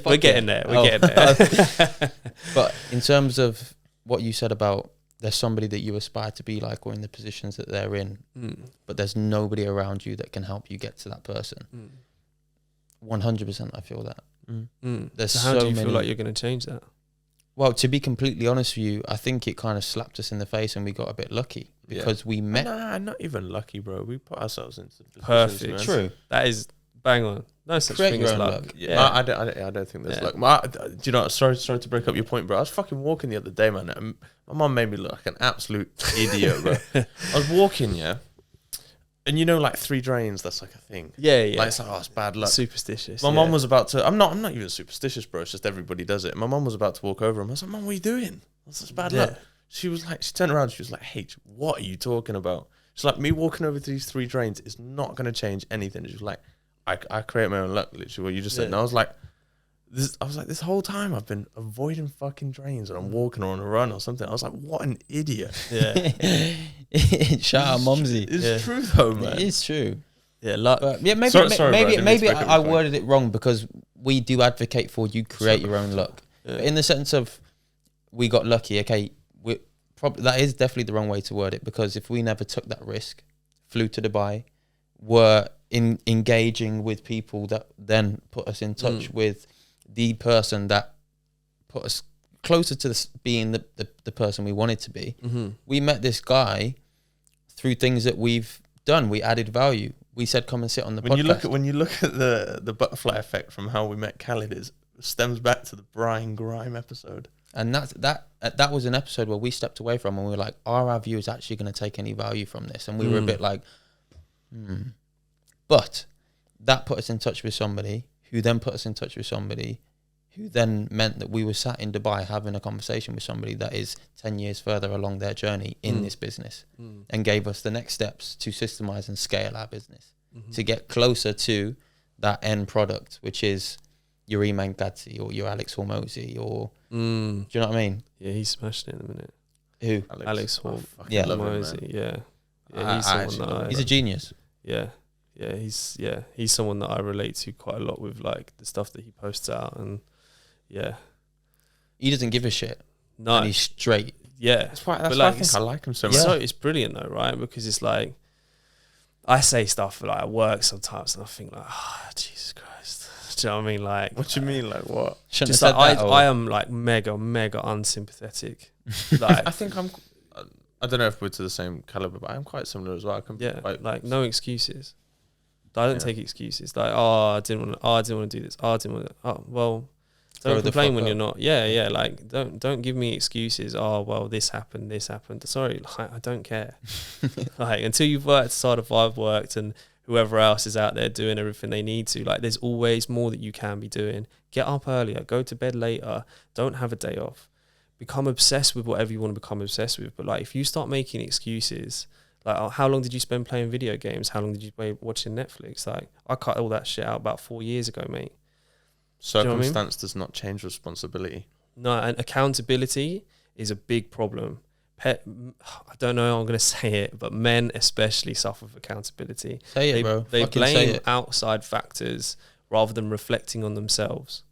Speaker 2: We're
Speaker 1: getting there. We're getting there.
Speaker 2: But in terms of what you said about there's somebody that you aspire to be like or in the positions that they're in, but there's nobody around you that can help you get to that person. 100% I feel that. There's
Speaker 1: so how
Speaker 2: so
Speaker 1: do you
Speaker 2: many,
Speaker 1: feel like you're going to change that?
Speaker 2: Well, to be completely honest with you, I think it kind of slapped us in the face and we got a bit lucky because we met.
Speaker 3: Nah, not even lucky, bro. We put ourselves into the
Speaker 1: Perfect.
Speaker 2: True.
Speaker 1: That is bang on. No such
Speaker 2: Create
Speaker 1: thing
Speaker 2: your
Speaker 1: as
Speaker 2: own
Speaker 1: luck.
Speaker 2: luck.
Speaker 1: Yeah.
Speaker 3: I don't think there's luck. Do you know? Sorry to break up your point, bro. I was fucking walking the other day, man. And my mum made me look like an absolute idiot, bro. I was walking, yeah, and you know, like 3 drains. That's like a thing.
Speaker 1: Yeah, yeah.
Speaker 3: Like it's like, oh, it's bad luck.
Speaker 1: Superstitious.
Speaker 3: My mum was about to. I'm not even superstitious, bro. It's just everybody does it. My mum was about to walk over him. I was like, Mum, what are you doing? That's just bad luck. She was like, she turned around. She was like, H, what are you talking about? She's like, me walking over these 3 drains is not going to change anything. She was like, I create my own luck, literally, what you just said. And I was like, this whole time I've been avoiding fucking drains and I'm walking or on a run or something. I was like, what an idiot.
Speaker 1: Yeah.
Speaker 2: Shout out Mumsy.
Speaker 3: It's true though, man.
Speaker 2: It is true.
Speaker 1: Yeah, luck.
Speaker 2: But yeah, maybe maybe I worded it wrong because we do advocate for you create your own luck.
Speaker 1: Yeah.
Speaker 2: But in the sense of we got lucky, okay, that is definitely the wrong way to word it, because if we never took that risk, flew to Dubai, were engaging with people that then put us in touch with the person that put us closer to being the person we wanted to be. We met this guy through things that we've done. We added value. We said, come and sit on the podcast.
Speaker 3: When you look at the butterfly effect from how we met Khalid, it stems back to the Brian Grime episode.
Speaker 2: And that was an episode where we stepped away from and we were like, are our viewers actually going to take any value from this? And we were a bit like, But that put us in touch with somebody who then put us in touch with somebody who then meant that we were sat in Dubai having a conversation with somebody that is 10 years further along their journey in this business and gave us the next steps to systemize and scale our business to get closer to that end product, which is your Iman Gadzi or your Alex Hormozy or do you know what I mean?
Speaker 1: Yeah, he's smashing it in a minute.
Speaker 2: Who?
Speaker 1: Alex Hormozy.
Speaker 2: Yeah.
Speaker 1: Hormozy, yeah.
Speaker 2: He's a genius.
Speaker 1: Yeah. He's someone that I relate to quite a lot with, like the stuff that he posts out, and
Speaker 2: he doesn't give a shit.
Speaker 1: No,
Speaker 2: and he's straight.
Speaker 1: Yeah,
Speaker 3: That's why I think I like him so much.
Speaker 1: So it's brilliant though, right? Because it's like I say stuff like at work sometimes, and I think like, oh, Jesus Christ. Do you know what I mean? Like,
Speaker 3: what do you mean? Like what?
Speaker 1: Just like I am like mega unsympathetic. Like
Speaker 3: I think I don't know if we're to the same caliber, but I'm quite similar as well.
Speaker 1: Like no excuses. I don't take excuses. Like, I didn't want to do this. I didn't want to. Oh, well, don't complain when you're not. Yeah. Like, don't give me excuses. Oh, well, this happened. Sorry, like, I don't care. Like, until you've worked as hard as I've worked, and whoever else is out there doing everything they need to. Like, there's always more that you can be doing. Get up earlier. Go to bed later. Don't have a day off. Become obsessed with whatever you want to become obsessed with. But like, if you start making excuses. Like, oh, how long did you spend playing video games? How long did you spend watching Netflix? Like, I cut all that shit out about 4 years ago, mate.
Speaker 3: Circumstance does not change responsibility.
Speaker 1: No, and accountability is a big problem. I don't know how I'm going to say it, but men especially suffer with accountability.
Speaker 2: Say it, bro.
Speaker 1: They blame outside factors rather than reflecting on themselves.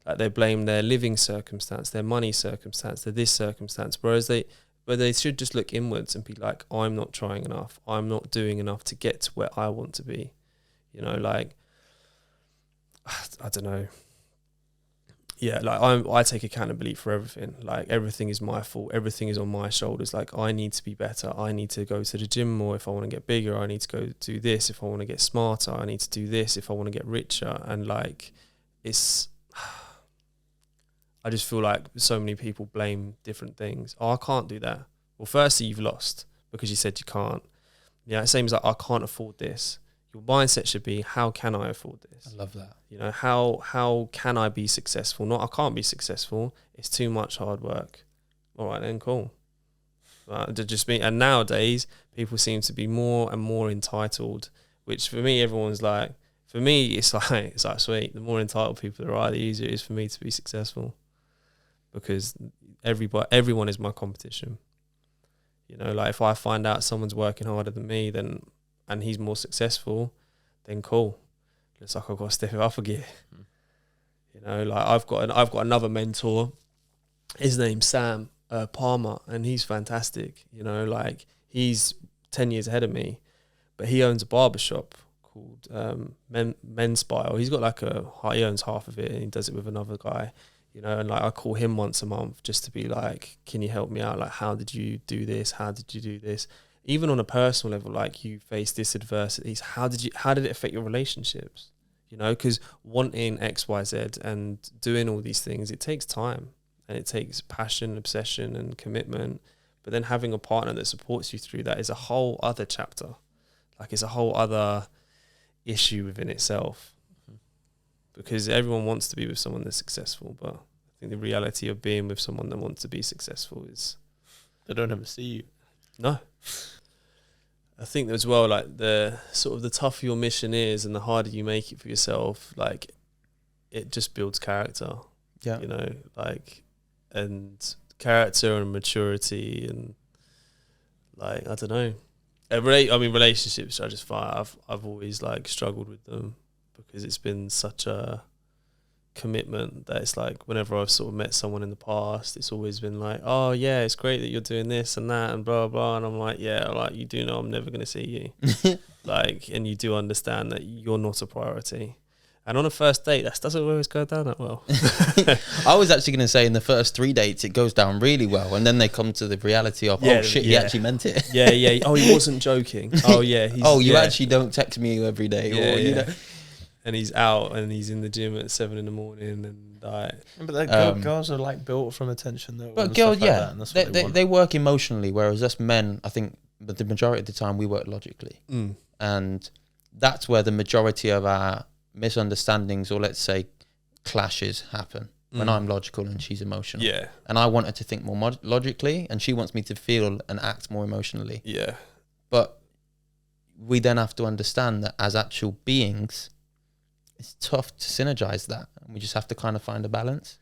Speaker 1: Like, they blame their living circumstance, their money circumstance, their this circumstance, but they should just look inwards and be like, I'm not trying enough. I'm not doing enough to get to where I want to be. You know, like, I don't know. Yeah, like I take accountability for everything. Like, everything is my fault. Everything is on my shoulders. Like, I need to be better. I need to go to the gym more if I want to get bigger. I need to go do this if I want to get smarter. I need to do this if I want to get richer. And like, I just feel like so many people blame different things. Oh, I can't do that. Well, firstly, you've lost because you said you can't. Yeah, it seems like I can't afford this. Your mindset should be, how can I afford this?
Speaker 2: I love that.
Speaker 1: You know, how can I be successful? Not I can't be successful. It's too much hard work. All right, then, cool. And nowadays, people seem to be more and more entitled, which for me, everyone's like, for me, it's like sweet. The more entitled people there are, the easier it is for me to be successful. Because everyone is my competition. You know, like, if I find out someone's working harder than me, and he's more successful, then cool. Looks like I've got to step it up a gear. You know, like, I've got another mentor. His name's Sam Palmer, and he's fantastic. You know, like, he's 10 years ahead of me, but he owns a barbershop called Men's Style. He's got he owns half of it, and he does it with another guy. You know, and like, I call him once a month just to be like, can you help me out? Like, how did you do this? How did you do this? even on a personal level, like you face this adversities, how did it affect your relationships? You know, because wanting X, Y, Z and doing all these things, it takes time and it takes passion, obsession and commitment. But then having a partner that supports you through that is a whole other chapter. Like it's a whole other issue within itself. Because everyone wants to be with someone that's successful, but I think the reality of being with someone that wants to be successful is
Speaker 3: They don't ever see you.
Speaker 1: no. I think as well, like the sort of the tougher your mission is and the harder you make it for yourself, like it just builds character.
Speaker 2: Yeah.
Speaker 1: You know, like, and character and maturity and like, I don't know. Relationships, I just find I've always like struggled with them because it's been such a commitment that it's like whenever I've sort of met someone in the past, it's always been like, oh yeah, it's great that you're doing this and that and blah blah, and I'm like, yeah, like you do know I'm never going to see you. Like, and you do understand that you're not a priority. And on a first date, that doesn't always go down that well.
Speaker 2: I was actually going to say in the first 3 dates, it goes down really well. And then they come to the reality of, oh shit, he actually meant it.
Speaker 1: Yeah. Oh, he wasn't joking. Oh yeah.
Speaker 2: You actually don't text me every day.
Speaker 1: Yeah,
Speaker 2: or, you know.
Speaker 1: And he's out and he's in the gym at 7 a.m. and like.
Speaker 3: But girls are like built from attention though.
Speaker 2: But girls, they work emotionally, whereas us men, I think, but the majority of the time we work logically, and that's where the majority of our misunderstandings, or let's say clashes, happen. When I'm logical and she's emotional.
Speaker 1: Yeah.
Speaker 2: And I want her to think more logically, and she wants me to feel and act more emotionally.
Speaker 1: Yeah.
Speaker 2: But we then have to understand that as actual beings, it's tough to synergize that. And we just have to kind of find a balance.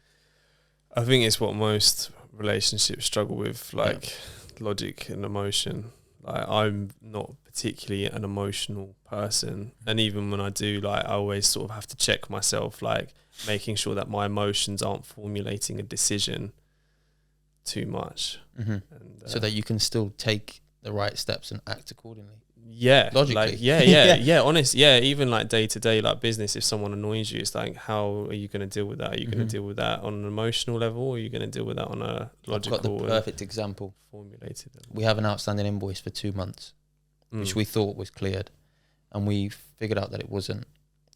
Speaker 1: I think it's what most relationships struggle with, like logic and emotion. Like I'm not particularly an emotional person. And even when I do, like I always sort of have to check myself, like making sure that my emotions aren't formulating a decision too much.
Speaker 2: And, so that you can still take the right steps and act accordingly.
Speaker 1: Yeah,
Speaker 2: logically.
Speaker 1: Like, yeah. Honest, yeah. Even like day to day, like business. If someone annoys you, it's like, how are you going to deal with that? Are you going to deal with that on an emotional level, or are you going to deal with that on a logical?
Speaker 2: I've got the perfect example.
Speaker 1: Formulated level.
Speaker 2: We have an outstanding invoice for 2 months, which we thought was cleared, and we figured out that it wasn't.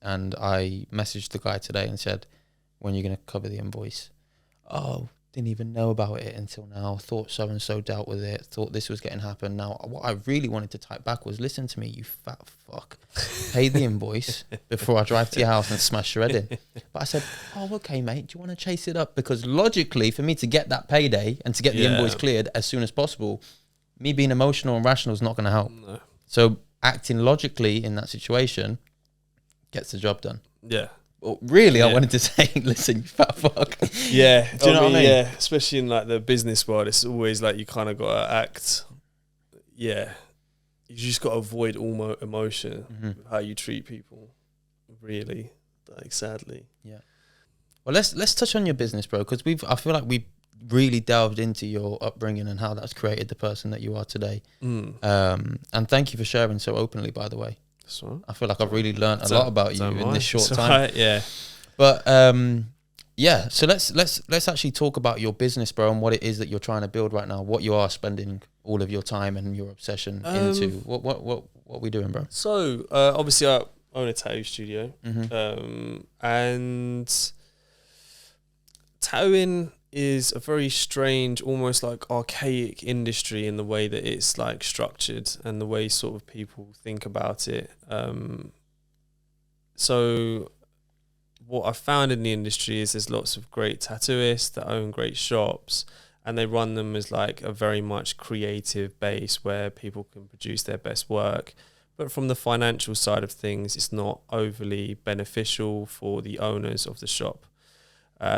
Speaker 2: And I messaged the guy today and said, "When are you going to cover the invoice?" Oh, didn't even know about it until now. Thought so and so dealt with it. Thought this was getting happen. Now, what I really wanted to type back was, "Listen to me, you fat fuck. Pay the invoice before I drive to your house and smash your head in." But I said, "Oh, okay, mate. Do you want to chase it up?" Because logically, for me to get that payday and to get the invoice cleared as soon as possible, me being emotional and rational is not going to help.
Speaker 1: No.
Speaker 2: So acting logically in that situation gets the job done.
Speaker 1: Yeah.
Speaker 2: Well, really, I wanted to say, listen, you fat fuck.
Speaker 1: Yeah.
Speaker 2: Do you know what I mean?
Speaker 1: Yeah, especially in like the business world, it's always like you kind of got to act. Yeah. You just got to avoid all emotion with how you treat people, really, like sadly.
Speaker 2: Yeah. Well, let's touch on your business, bro, because I feel like we really delved into your upbringing and how that's created the person that you are today. And thank you for sharing so openly, by the way.
Speaker 1: Right.
Speaker 2: I feel like I've really learned a lot about you in this short time.
Speaker 1: Right, yeah.
Speaker 2: But yeah, so let's actually talk about your business, bro, and what it is that you're trying to build right now. What you are spending all of your time and your obsession into. What we doing, bro?
Speaker 1: So obviously I own a tattoo studio, and tattooing is a very strange, almost like archaic industry in the way that it's like structured and the way sort of people think about it. So what I found in the industry is there's lots of great tattooists that own great shops, and they run them as like a very much creative base where people can produce their best work. But from the financial side of things, it's not overly beneficial for the owners of the shop.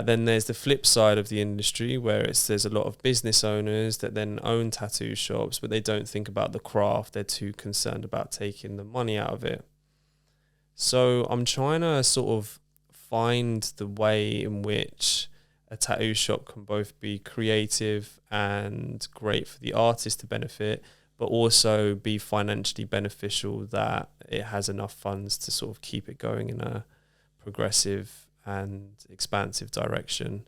Speaker 1: Then there's the flip side of the industry where there's a lot of business owners that then own tattoo shops, but they don't think about the craft. They're too concerned about taking the money out of it. So I'm trying to sort of find the way in which a tattoo shop can both be creative and great for the artist to benefit, but also be financially beneficial, that it has enough funds to sort of keep it going in a progressive and expansive direction.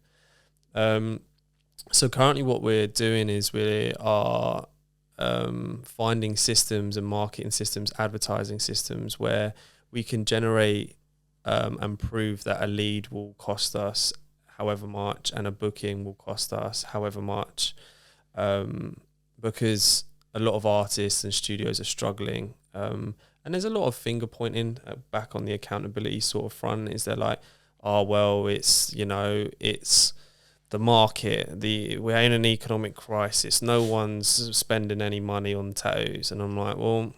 Speaker 1: So currently what we're doing is we are finding systems and marketing systems, advertising systems where we can generate and prove that a lead will cost us however much and a booking will cost us however much, because a lot of artists and studios are struggling, and there's a lot of finger pointing back on the accountability sort of front. Is they're like, oh well, it's the market, we're in an economic crisis, no one's spending any money on tattoos. And I'm like, well,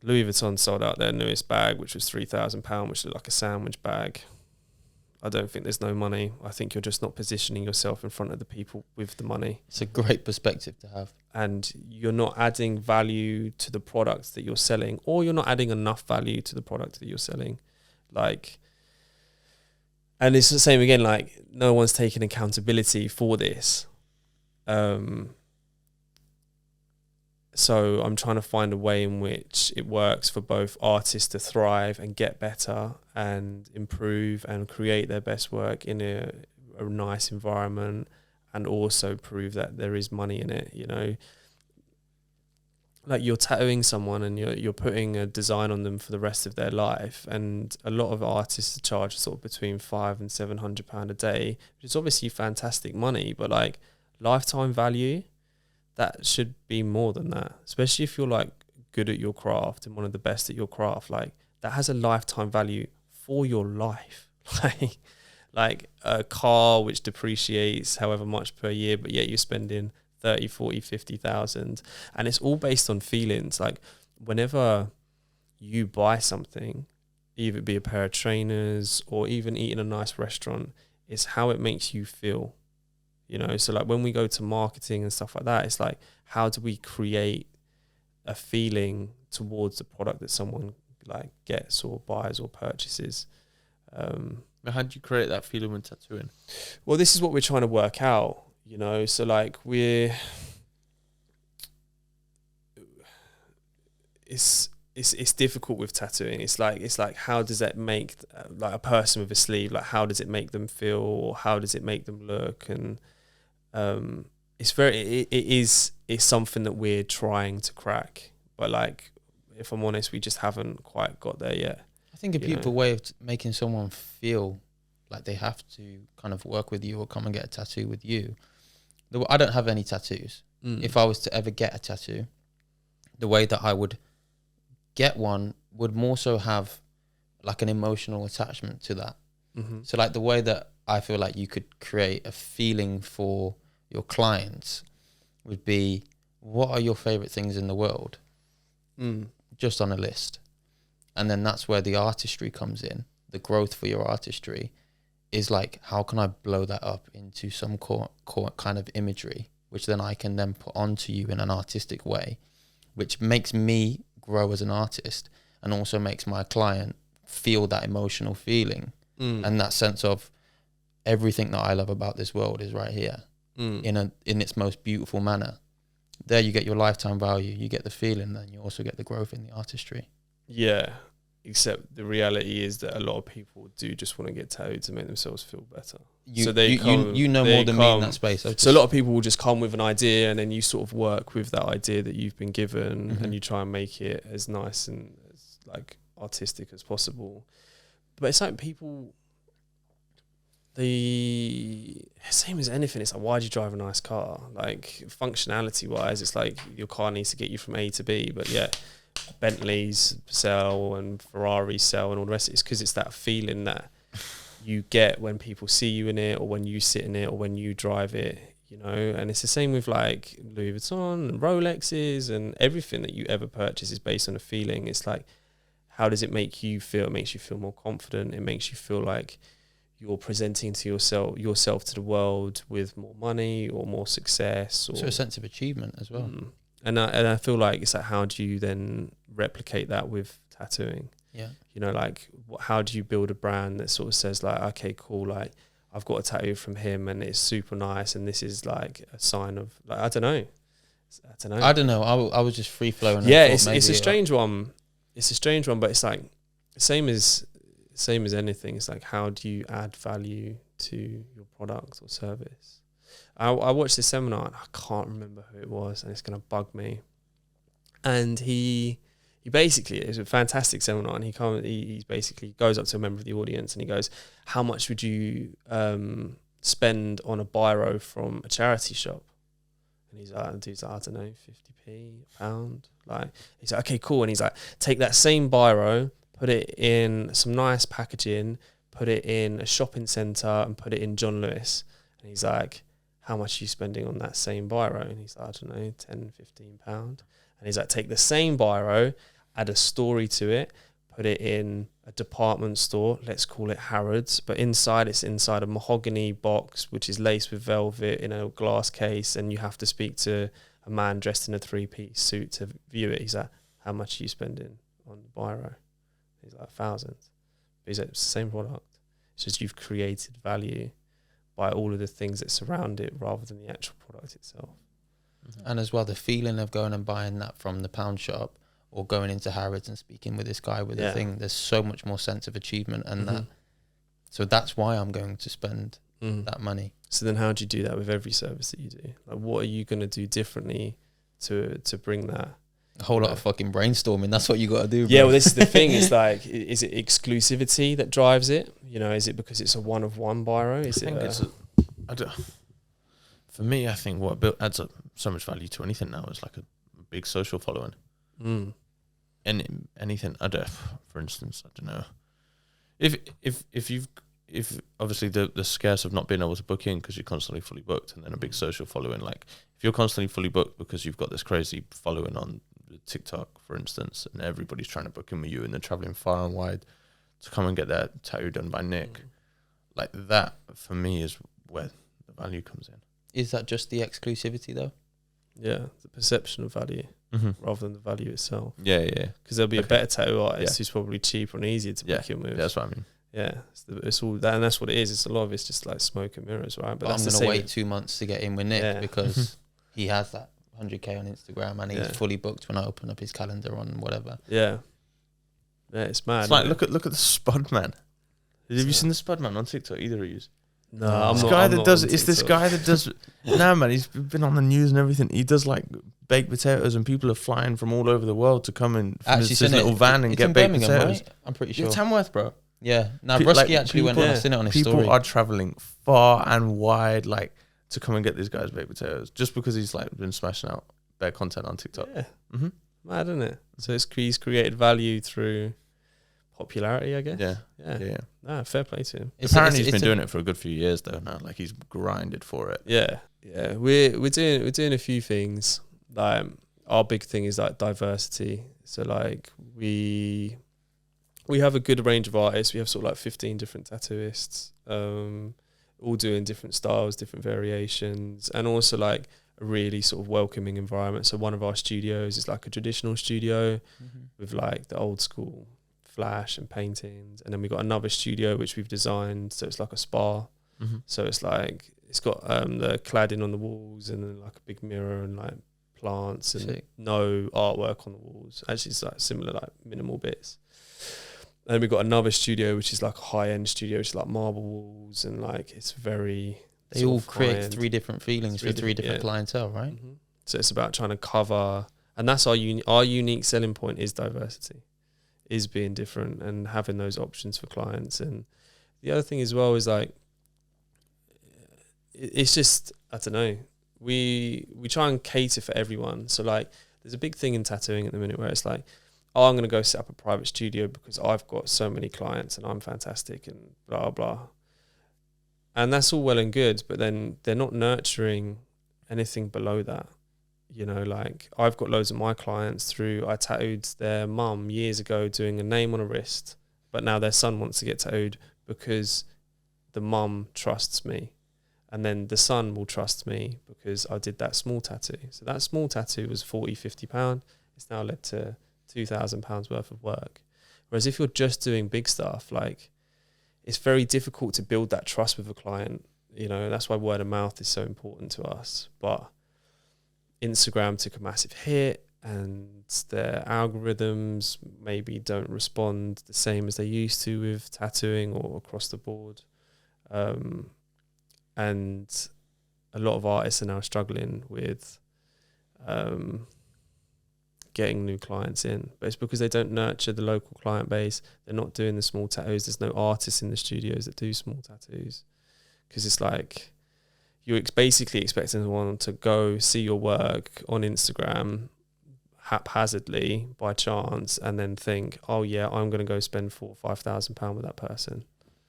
Speaker 1: Louis Vuitton sold out their newest bag, which was £3,000, which looked like a sandwich bag. I don't think there's no money. I think you're just not positioning yourself in front of the people with the money.
Speaker 2: It's a great perspective to have.
Speaker 1: And you're not adding value to the products that you're selling, or you're not adding enough value to the product that you're selling. And it's the same again, like no one's taking accountability for this. So I'm trying to find a way in which it works for both artists to thrive and get better and improve and create their best work in a nice environment, and also prove that there is money in it, you know. Like you're tattooing someone and you're putting a design on them for the rest of their life, and a lot of artists charge sort of between £500 and £700 a day, which is obviously fantastic money, but like lifetime value, that should be more than that, especially if you're like good at your craft and one of the best at your craft. Like that has a lifetime value for your life. like a car which depreciates however much per year, but yet you're spending 30, 40, 50,000, and it's all based on feelings. Like whenever you buy something, either it be a pair of trainers or even eating a nice restaurant, it's how it makes you feel, you know. So like when we go to marketing and stuff like that, it's like, how do we create a feeling towards the product that someone like gets or buys or purchases?
Speaker 3: How do you create that feeling when tattooing?
Speaker 1: Well, this is what we're trying to work out, you know. So like it's difficult with tattooing. It's like how does that make like a person with a sleeve, like how does it make them feel, or how does it make them look? And it's something that we're trying to crack, but like if I'm honest, we just haven't quite got there yet.
Speaker 2: I think a beautiful way of making someone feel like they have to kind of work with you or come and get a tattoo with you. I don't have any tattoos. If I was to ever get a tattoo, the way that I would get one would more so have like an emotional attachment to that. So like the way that I feel like you could create a feeling for your clients would be, what are your favorite things in the world? Just on a list. And then that's where the artistry comes in. The growth for your artistry is like, how can I blow that up into some core kind of imagery, which then I can then put onto you in an artistic way, which makes me grow as an artist and also makes my client feel that emotional feeling and that sense of everything that I love about this world is right here in its most beautiful manner. There you get your lifetime value, you get the feeling, then you also get the growth in the artistry.
Speaker 1: Yeah, except the reality is that a lot of people do just want to get tattooed to make themselves feel better.
Speaker 2: You know more than me in that space.
Speaker 1: So a lot of people will just come with an idea, and then you sort of work with that idea that you've been given, and you try and make it as nice and as like artistic as possible. But it's like people, the same as anything, it's like, why do you drive a nice car? Like functionality wise, it's like your car needs to get you from A to B, but yeah, Bentleys sell and Ferraris sell and all the rest. It's because it's that feeling that you get when people see you in it, or when you sit in it, or when you drive it, you know. And it's the same with like Louis Vuitton and Rolexes, and everything that you ever purchase is based on a feeling. It's like, how does it make you feel? It makes you feel more confident. It makes you feel like you're presenting to yourself to the world with more money or more success, or
Speaker 2: so a sense of achievement as well.
Speaker 1: And I feel like it's like, how do you then replicate that with tattooing?
Speaker 2: Yeah,
Speaker 1: you know, like how do you build a brand that sort of says like, okay, cool, like I've got a tattoo from him and it's super nice, and this is like a sign of like, I don't know.
Speaker 2: I was just free flowing.
Speaker 1: Yeah, it's a strange one. It's a strange one, but it's like same as anything. It's like, how do you add value to your product or service? I watched this seminar and I can't remember who it was, and it's going to bug me. And he basically, it was a fantastic seminar, and he basically goes up to a member of the audience and he goes, how much would you spend on a biro from a charity shop? And he's like, I don't know, 50p, £1. Like, he's like, okay, cool. And he's like, take that same biro, put it in some nice packaging, put it in a shopping centre and put it in John Lewis. And he's like, how much are you spending on that same biro? And he's like, I don't know, £10, £15. And he's like, take the same biro, add a story to it, put it in a department store, let's call it Harrods, but it's inside a mahogany box, which is laced with velvet in a glass case, and you have to speak to a man dressed in a 3-piece suit to view it. He's like, how much are you spending on the biro? He's like, thousands. But he's like, it's the same product. It's just you've created value by all of the things that surround it rather than the actual product itself.
Speaker 2: And as well, the feeling of going and buying that from the pound shop or going into Harrods and speaking with this guy with the thing, there's so much more sense of achievement and that. So that's why I'm going to spend that money.
Speaker 1: So then how do you do that with every service that you do? Like, what are you going to do differently to bring that?
Speaker 2: A whole lot of fucking brainstorming. That's what you got to do, bro.
Speaker 1: Yeah, well, this is the thing. It's like, is it exclusivity that drives it? You know, is it because it's a one-of-one biro?
Speaker 3: For me, I think what adds up so much value to anything now is like a big social following. And anything, for instance, I don't know. If obviously the scarce of not being able to book in because you're constantly fully booked, and then a big social following, like if you're constantly fully booked because you've got this crazy following on TikTok, for instance, and everybody's trying to book in with you and they're traveling far and wide to come and get their tattoo done by Nick, like that for me is where the value comes in.
Speaker 2: Is that just the exclusivity though?
Speaker 1: Yeah, the perception of value rather than the value itself.
Speaker 3: Yeah.
Speaker 1: Because there'll be a better tattoo artist who's probably cheaper and easier to book your moves.
Speaker 3: Yeah, that's what I mean.
Speaker 1: Yeah, it's all that, and that's what it is. It's a lot of it's just like smoke and mirrors, right?
Speaker 2: But I'm going to wait 2 months to get in with Nick because he has that 100k on Instagram and he's fully booked when I open up his calendar on whatever.
Speaker 1: Yeah, it's mad.
Speaker 3: It's like look at the Spud Man. Have you seen the Spud Man on TikTok? Either of you?
Speaker 1: No, I'm
Speaker 3: this
Speaker 1: not.
Speaker 3: guy
Speaker 1: I'm
Speaker 3: that
Speaker 1: not
Speaker 3: does.
Speaker 1: on
Speaker 3: It's this
Speaker 1: TikTok.
Speaker 3: guy that does. Nah, man, he's been on the news and everything. He does like baked potatoes, and people are flying from all over the world to come in his little van and get baked potatoes.
Speaker 2: Right? I'm pretty sure.
Speaker 3: You're Tamworth, bro.
Speaker 2: Yeah. Now, Brusky actually went on. I've seen it on his story.
Speaker 3: People are traveling far and wide, like to come and get these guys baked potatoes, just because he's like been smashing out their content on TikTok.
Speaker 1: Yeah, mad, isn't it? So he's created value through popularity, I guess.
Speaker 3: Yeah.
Speaker 1: Nah, fair play to him.
Speaker 3: Apparently, he's been doing it for a good few years though. Now, like he's grinded for it.
Speaker 1: Yeah. We're doing a few things. Like our big thing is like diversity. So like we have a good range of artists. We have sort of like 15 different tattooists, all doing different styles, different variations, and also like a really sort of welcoming environment. So one of our studios is like a traditional studio with like the old school flash and paintings, and then we got another studio which we've designed so it's like a spa. So it's like it's got the cladding on the walls and then like a big mirror and like plants and no artwork on the walls. Actually, it's like similar, like minimal bits. And then we've got another studio which is like a high-end studio, which is like marble walls and like it's very.
Speaker 2: They all create 3 different feelings for 3 different clientele, right?
Speaker 1: So it's about trying to cover, and that's our unique selling point is diversity, is being different and having those options for clients. And the other thing as well is like, it's just, I don't know, we try and cater for everyone. So like, there's a big thing in tattooing at the minute where it's like, oh, I'm going to go set up a private studio because I've got so many clients and I'm fantastic and blah, blah. And that's all well and good, but then they're not nurturing anything below that. You know, like I've got loads of my clients I tattooed their mum years ago doing a name on a wrist, but now their son wants to get tattooed because the mum trusts me. And then the son will trust me because I did that small tattoo. So that small tattoo was £40, £50. It's now led to £2,000 worth of work. Whereas if you're just doing big stuff, like it's very difficult to build that trust with a client. You know, that's why word of mouth is so important to us. But Instagram took a massive hit and their algorithms maybe don't respond the same as they used to with tattooing or across the board. And a lot of artists are now struggling with getting new clients in, but it's because they don't nurture the local client base. They're not doing the small tattoos. There's no artists in the studios that do small tattoos, because it's like you're basically expecting someone to go see your work on Instagram haphazardly by chance and then think, oh yeah, I'm going to go spend £4,000 or £5,000 with that person.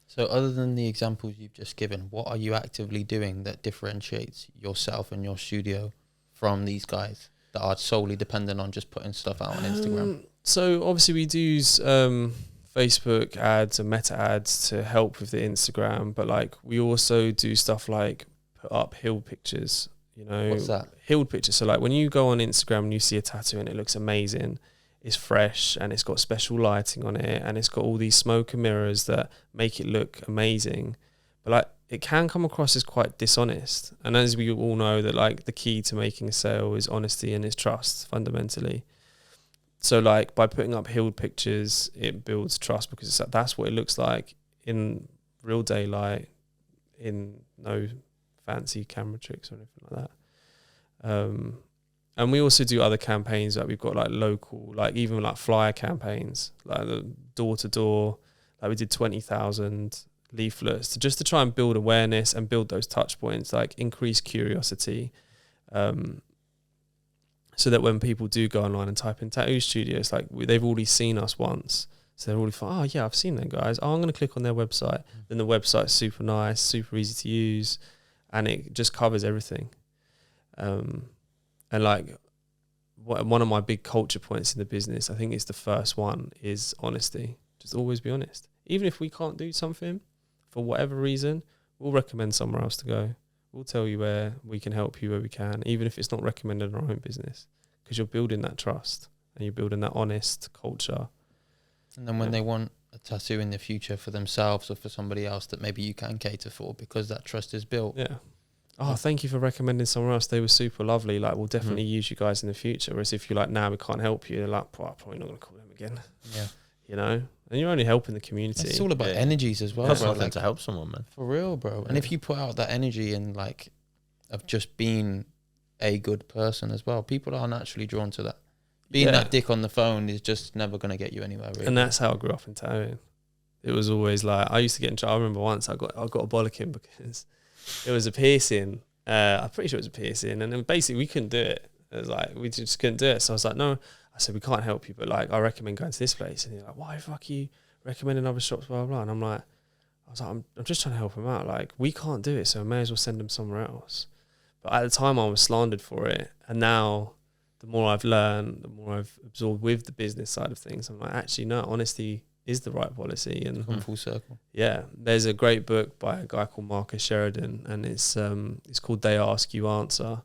Speaker 2: So other than the examples you've just given, what are you actively doing that differentiates yourself and your studio from these guys that are solely dependent on just putting stuff out on Instagram?
Speaker 1: So obviously we do use Facebook ads and meta ads to help with the Instagram, but like we also do stuff like put up hill pictures. You know,
Speaker 2: What's that?
Speaker 1: Hilled pictures. So like when you go on Instagram and you see a tattoo and it looks amazing, it's fresh and it's got special lighting on it and it's got all these smoke and mirrors that make it look amazing, but like it can come across as quite dishonest. And as we all know, that like the key to making a sale is honesty and is trust fundamentally. So like by putting up hilled pictures, it builds trust because it's like, that's what it looks like in real daylight, in no fancy camera tricks or anything like that. And we also do other campaigns, like we've got like local, like even like flyer campaigns, like the door to door, like we did 20,000 leaflets to try and build awareness and build those touch points, like increase curiosity, so that when people do go online and type in tattoo studios, like they've already seen us once, so they're already like, oh yeah, I've seen them guys, oh, I'm going to click on their website. Then the website's super nice, super easy to use, and it just covers everything. And like one of my big culture points in the business, I think it's the first one, is honesty. Just always be honest. Even if we can't do something for whatever reason, we'll recommend somewhere else to go. We'll tell you where we can help you where we can, even if it's not recommended in our own business, because you're building that trust and you're building that honest culture.
Speaker 2: And then when they want a tattoo in the future for themselves or for somebody else that maybe you can cater for, because that trust is built.
Speaker 1: Yeah. Oh, thank you for recommending somewhere else. They were super lovely. Like, we'll definitely use you guys in the future. Whereas if you're like, nah, we can't help you, they're like, I'm probably not going to call them again.
Speaker 2: Yeah.
Speaker 1: You know? And you're only helping the community.
Speaker 2: It's all about energies as well.
Speaker 3: That's
Speaker 2: bro.
Speaker 3: one thing to help someone, man.
Speaker 2: For real, bro. And if you put out that energy and like of just being a good person as well, people are naturally drawn to that. Being that dick on the phone is just never going to get you anywhere, really.
Speaker 1: And that's how I grew up in tattooing. It was always like, I used to get in trouble. I remember once I got a bollocking because it was a piercing. I'm pretty sure it was a piercing, and then basically we couldn't do it. It was like, we just couldn't do it. So I was like, no. I said, we can't help you, but like, I recommend going to this place. And he's like, why the fuck are you recommending other shops, blah, blah, blah. And I was like, I'm just trying to help him out. Like, we can't do it, so I may as well send him somewhere else. But at the time I was slandered for it. And now the more I've learned, the more I've absorbed with the business side of things, I'm like, actually, no, honesty is the right policy. And
Speaker 2: come full circle.
Speaker 1: Yeah, there's a great book by a guy called Marcus Sheridan, and it's called They Ask You Answer.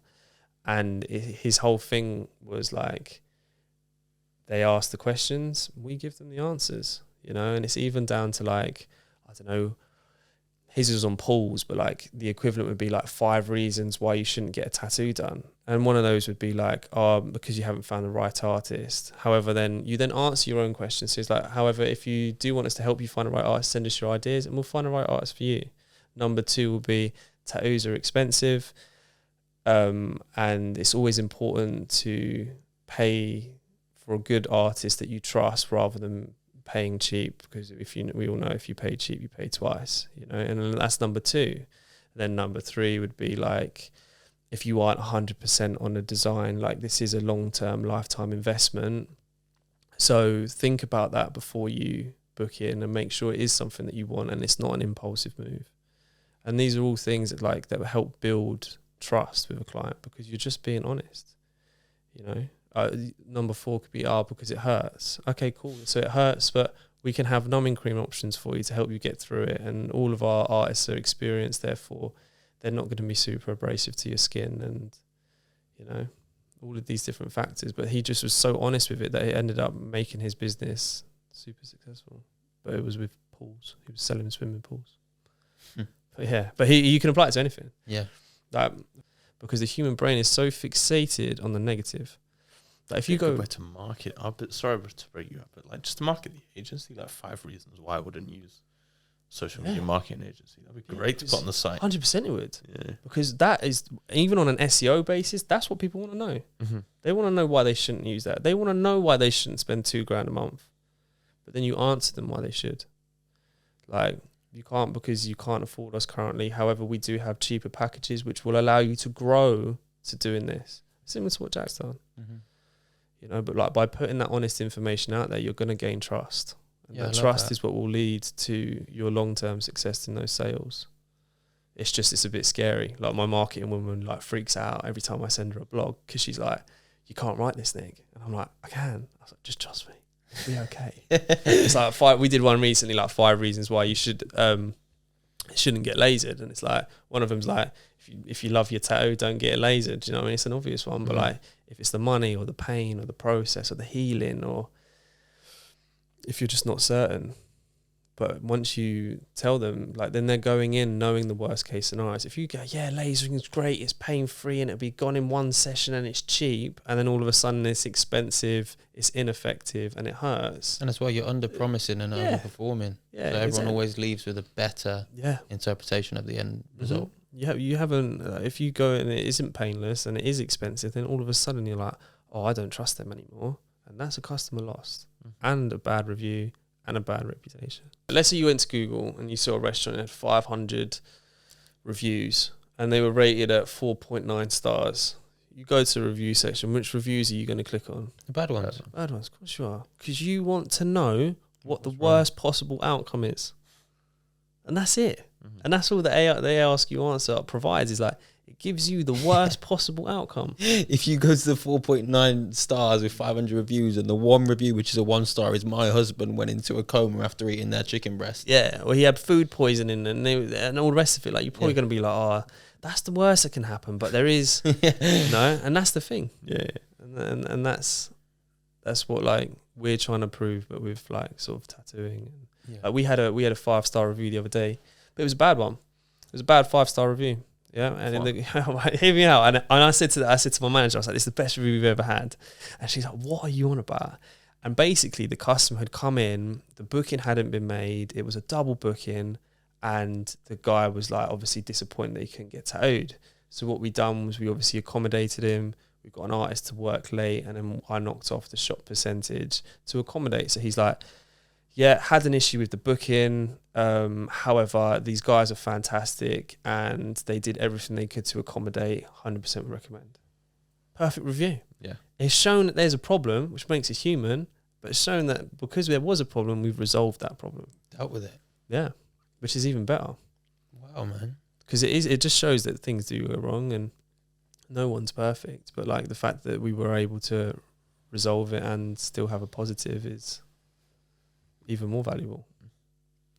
Speaker 1: And his whole thing was like, they ask the questions, we give them the answers, you know. And it's even down to like, I don't know, his was on pools, but like the equivalent would be like 5 reasons why you shouldn't get a tattoo done. And one of those would be like, oh, because you haven't found the right artist. However, then you answer your own questions. So it's like, however, if you do want us to help you find the right artist, send us your ideas and we'll find the right artist for you. Number 2 will be, tattoos are expensive. And it's always important to pay for a good artist that you trust rather than paying cheap, because we all know if you pay cheap, you pay twice, you know. And that's number 2. Then number 3 would be like, if you aren't 100% on a design, like this is a long-term lifetime investment. So think about that before you book in and make sure it is something that you want and it's not an impulsive move. And these are all things that will help build trust with a client, because you're just being honest, you know. Number 4 could be, because it hurts. Okay, cool. So it hurts, but we can have numbing cream options for you to help you get through it. And all of our artists are experienced, therefore they're not going to be super abrasive to your skin, and you know, all of these different factors. But he just was so honest with it that it ended up making his business super successful. But it was with pools. He was selling swimming pools. But yeah, but you can apply it to anything.
Speaker 2: Yeah.
Speaker 1: Because the human brain is so fixated on the negative. Like if you go
Speaker 3: to market, sorry to break you up, but like just to market the agency, like 5 reasons why I wouldn't use social media marketing agency. That'd be great to put on the site.
Speaker 1: 100% it would.
Speaker 3: Yeah.
Speaker 1: Because that is, even on an SEO basis, that's what people want to know.
Speaker 3: Mm-hmm.
Speaker 1: They want to know why they shouldn't use that. They want to know why they shouldn't spend $2,000 a month. But then you answer them why they should. Like, you can't because you can't afford us currently. However, we do have cheaper packages which will allow you to grow to doing this. Similar to what Jack's done.
Speaker 2: Mm-hmm.
Speaker 1: You know, but like by putting that honest information out there, you're going to gain trust. And
Speaker 2: Yeah,
Speaker 1: that trust is what will lead to your long-term success in those sales. It's a bit scary. Like my marketing woman like freaks out every time I send her a blog because she's like, you can't write this, Nick. And I'm like, I can. I was like, just trust me. It'll be okay. It's like we did one recently, like 5 reasons why you shouldn't get lasered. And it's like, one of them's like, if you love your tattoo, don't get it lasered. Do you know what I mean? It's an obvious one. But like, if it's the money or the pain or the process or the healing, or if you're just not certain. But once you tell them, like, then they're going in knowing the worst case scenarios. If you go, yeah, lasering is great, it's pain-free and it'll be gone in one session and it's cheap, and then all of a sudden it's expensive, it's ineffective and it hurts.
Speaker 2: And that's why you're under-promising and overperforming.
Speaker 1: Yeah,
Speaker 2: so everyone always leaves with a better interpretation of the end result.
Speaker 1: You haven't, if you go and it isn't painless and it is expensive, then all of a sudden you're like, oh, I don't trust them anymore. And that's a customer lost and a bad review and a bad reputation. Let's say you went to Google and you saw a restaurant that had 500 reviews and they were rated at 4.9 stars. You go to the review section, which reviews are you going to click on?
Speaker 2: The bad ones.
Speaker 1: Bad ones, of course you are. Because you want to know what the worst possible outcome is. And that's it. And that's all the Ask You Answer provides, is like, it gives you the worst possible outcome.
Speaker 2: If you go to the 4.9 stars with 500 reviews and the one review, which is a 1 star, is my husband went into a coma after eating their chicken breast.
Speaker 1: Yeah, or he had food poisoning and all the rest of it. Like, you're probably going to be like, oh, that's the worst that can happen. But there is, no, and that's the thing. Yeah. And that's what, like, we're trying to prove, but with, like, sort of tattooing. Like, we had a 5-star review the other day, but it was a bad one. It was a bad 5-star review. Yeah, and hear me out. And I said to my manager, I was like, "This is the best review we've ever had." And she's like, "What are you on about?" And basically, the customer had come in, the booking hadn't been made, it was a double booking, and the guy was like, obviously disappointed that he couldn't get tattooed. So what we done was we obviously accommodated him. We got an artist to work late, and then I knocked off the shop percentage to accommodate. So he's like, yeah, had an issue with the booking. However, these guys are fantastic and they did everything they could to accommodate. 100% would recommend. Perfect review. Yeah. It's shown that there's a problem, which makes it human, but it's shown that because there was a problem, we've resolved that problem.
Speaker 2: Dealt with it.
Speaker 1: Yeah. Which is even better.
Speaker 2: Wow, man. Because
Speaker 1: it just shows that things do go wrong and no one's perfect. But like the fact that we were able to resolve it and still have a positive is even more valuable.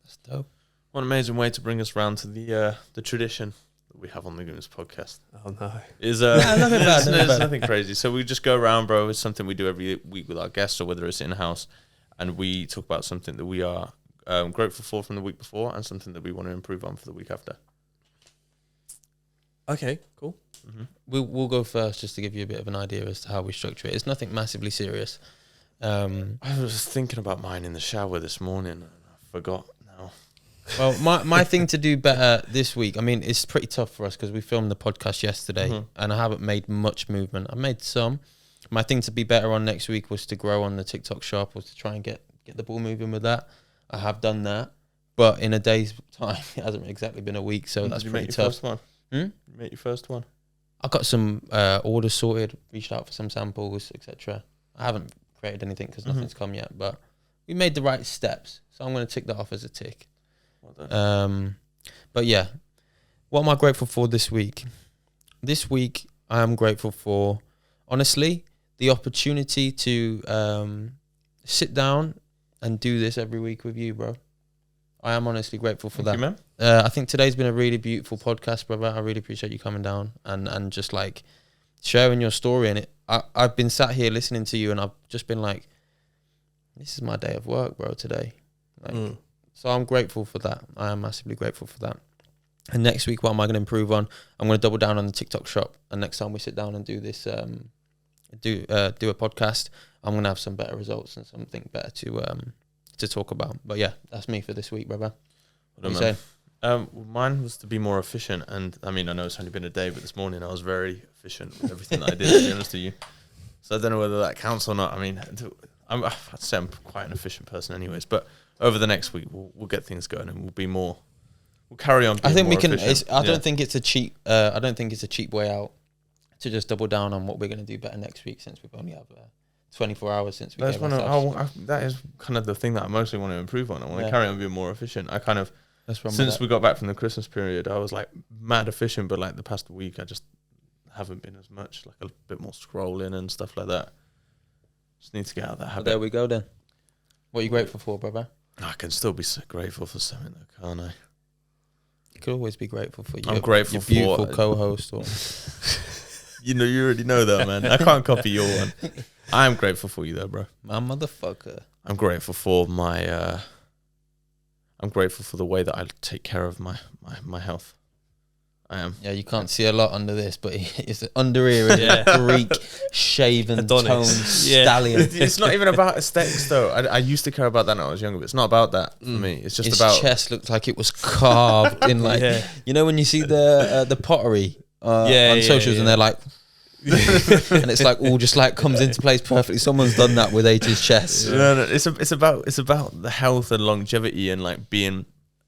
Speaker 2: That's dope.
Speaker 3: What an amazing way to bring us round to the tradition that we have on the Gooms Podcast.
Speaker 1: Oh no.
Speaker 3: Is nothing crazy. So we just go around, bro. It's something we do every week with our guests, or whether it's in-house, and we talk about something that we are grateful for from the week before and something that we want to improve on for the week after.
Speaker 1: Okay, cool.
Speaker 2: Mm-hmm. We'll go first just to give you a bit of an idea as to how we structure it. It's nothing massively serious.
Speaker 3: I was thinking about mine in the shower this morning and I forgot now.
Speaker 2: Well, my thing to do better this week, I mean, it's pretty tough for us because we filmed the podcast yesterday and I haven't made much movement. I made some. My thing to be better on next week was to grow on the TikTok shop, was to try and get the ball moving with that. I have done that, but in a day's time, it hasn't exactly been a week, so that's pretty tough.
Speaker 3: First one? You made your first one?
Speaker 2: I got some orders sorted, reached out for some samples, etc. I haven't created anything because nothing's come yet, but we made the right steps, so I'm going to tick that off as a tick. Well done. But yeah, what am I grateful for this week? This week I am grateful for, honestly, the opportunity to sit down and do this every week with you, bro. I am honestly grateful for that.
Speaker 3: You, man.
Speaker 2: I think today's been a really beautiful podcast, brother. I really appreciate you coming down and just like sharing your story. And I've been sat here listening to you and I've just been like, this is my day of work, bro, today. Like, so I'm grateful for that. I am massively grateful for that. And next week, what am I going to improve on? I'm going to double down on the TikTok shop. And next time we sit down and do this, do a podcast, I'm going to have some better results and something better to talk about. But yeah, that's me for this week, brother. What do you say?
Speaker 3: Mine was to be more efficient, and I mean, I know it's only been a day, but this morning I was very efficient with everything that I did, to be honest with you. So I don't know whether that counts or not. I mean, I'd say I'm quite an efficient person anyways, but over the next week, we'll get things going, and we'll carry on being
Speaker 2: I think
Speaker 3: more
Speaker 2: we can,
Speaker 3: efficient.
Speaker 2: I don't think it's a cheap way out to just double down on what we're going to do better next week, since we've only have 24 hours since we gave ourselves.
Speaker 3: That is kind of the thing that I mostly want to improve on. I want to carry on being more efficient. I kind of, since we got back from the Christmas period, I was like mad efficient, but like the past week, I just haven't been as much, like a bit more scrolling and stuff like that. Just need to get out of that habit.
Speaker 2: There we go then. What are you grateful for, brother?
Speaker 3: I can still be so grateful for something though, can't I?
Speaker 2: You could always be grateful for
Speaker 3: I'm grateful
Speaker 2: your
Speaker 3: for
Speaker 2: beautiful co-host. Or
Speaker 3: you already know that, man. I can't copy your one. I am grateful for you though, bro.
Speaker 2: My motherfucker.
Speaker 3: I'm grateful for my I'm grateful for the way that I take care of my health. I am.
Speaker 2: Yeah, you can't see a lot under this, but it's under here is a Greek shaven toned stallion.
Speaker 3: It's not even about aesthetics though. I used to care about that when I was younger, but it's not about that for me. It's just about
Speaker 2: his chest looked like it was carved in like you know when you see the pottery on socials and they're like and it's like all just like comes into place perfectly. Someone's done that with H's chest.
Speaker 3: No, it's about the health and longevity and like being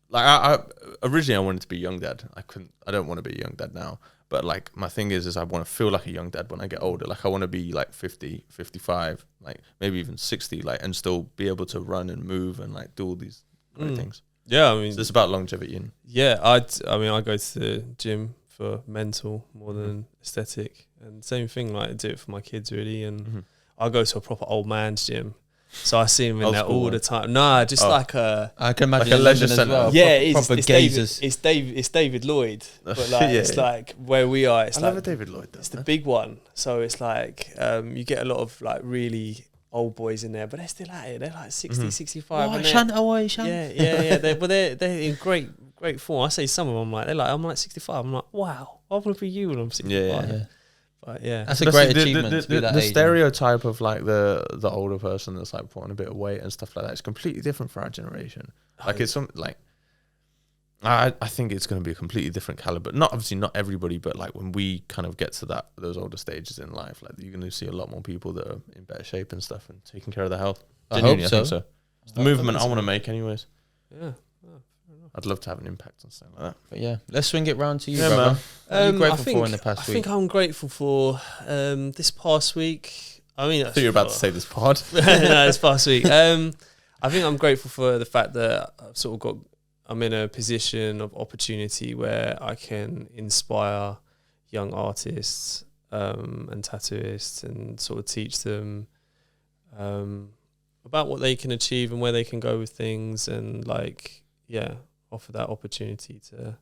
Speaker 3: like I originally I wanted to be a young dad. I don't want to be a young dad now. But like my thing is I want to feel like a young dad when I get older. Like I want to be like 50, 55, like maybe even 60, like and still be able to run and move and like do all these great things.
Speaker 1: Yeah, I mean,
Speaker 3: so it's about longevity. And
Speaker 1: I go to the gym for mental more than aesthetic, and same thing. Like I do it for my kids really, and I go to a proper old man's gym. So I see him in there all the time. Nah, just like a...
Speaker 2: I can imagine
Speaker 3: like a leisure centre.
Speaker 2: well.
Speaker 1: Yeah,
Speaker 2: it's
Speaker 1: it's David Lloyd. But like it's like where we are. It's
Speaker 3: I
Speaker 1: like
Speaker 3: love a David Lloyd though.
Speaker 1: It's the big one. So it's like you get a lot of like really old boys in there, but they're still at it. They're like 60, 65. Yeah. They're in great form. I say some of them I'm like 65. I'm like, wow, I want to be you when I'm 65.
Speaker 3: Yeah.
Speaker 1: But yeah,
Speaker 2: that's a great achievement. To be that
Speaker 3: the
Speaker 2: age,
Speaker 3: stereotype of like the older person that's like putting a bit of weight and stuff like that is completely different for our generation. Like it's some like I think it's going to be a completely different caliber. Not everybody, but like when we kind of get to those older stages in life, like you're going to see a lot more people that are in better shape and stuff and taking care of their health.
Speaker 2: I hope
Speaker 3: think so. It's the movement I want to make, anyways.
Speaker 1: Yeah.
Speaker 3: I'd love to have an impact on something like that.
Speaker 2: But yeah, let's swing it round to you, brother. What are you grateful for in the past week?
Speaker 1: I think I'm grateful for this past week. I mean, I thought
Speaker 3: you were about to say this pod.
Speaker 1: No, this past week. I think I'm grateful for the fact that I'm in a position of opportunity where I can inspire young artists and tattooists and sort of teach them about what they can achieve and where they can go with things, and offer that opportunity to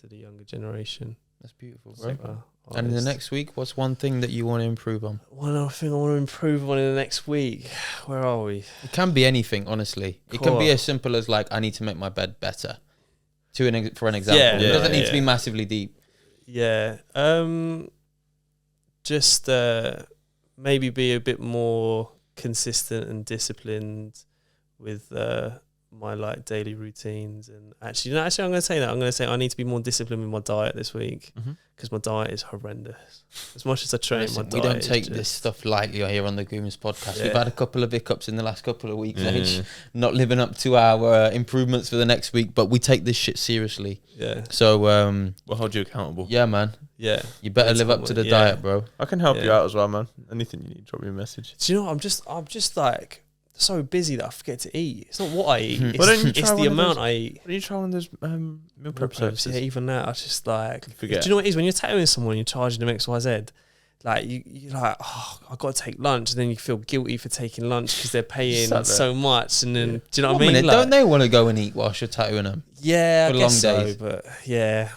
Speaker 1: the younger generation.
Speaker 2: That's beautiful, bro. And in the next week, what's one thing that you want to improve on?
Speaker 1: One other thing I want to improve on in the next week. Where are we?
Speaker 2: It can be anything, honestly. It can be as simple as like, I need to make my bed better. For an example. It doesn't need to be massively deep.
Speaker 1: Yeah. Just maybe be a bit more consistent and disciplined with my like daily routines. And actually I'm going to say that. I'm going to say I need to be more disciplined with my diet this week, because my diet is horrendous. As much as I train, my diet
Speaker 2: we don't take this stuff lightly here on the Gooms Podcast. We've had a couple of hiccups in the last couple of weeks, not living up to our improvements for the next week, but we take this shit seriously.
Speaker 1: Yeah.
Speaker 2: So
Speaker 3: we'll hold you accountable.
Speaker 2: Yeah, man.
Speaker 1: Yeah.
Speaker 2: You better live up to the diet, bro.
Speaker 3: I can help you out as well, man. Anything you need, drop me a message.
Speaker 1: Do you know what? I'm just like so busy that I forget to eat. It's not what I eat. It's the amount I eat.
Speaker 3: Why don't you try one of those meal prep services?
Speaker 1: Yeah, even that, I just like
Speaker 3: forget.
Speaker 1: Do you know what it is when you're tattooing someone and you're charging them XYZ? Like you're like, oh, I got to take lunch, and then you feel guilty for taking lunch because they're paying so much. And then do you know what I mean?
Speaker 2: Like, don't they want to go and eat whilst you're tattooing them?
Speaker 1: Yeah,
Speaker 2: for
Speaker 1: I
Speaker 2: long
Speaker 1: guess
Speaker 2: days.
Speaker 1: so, but yeah.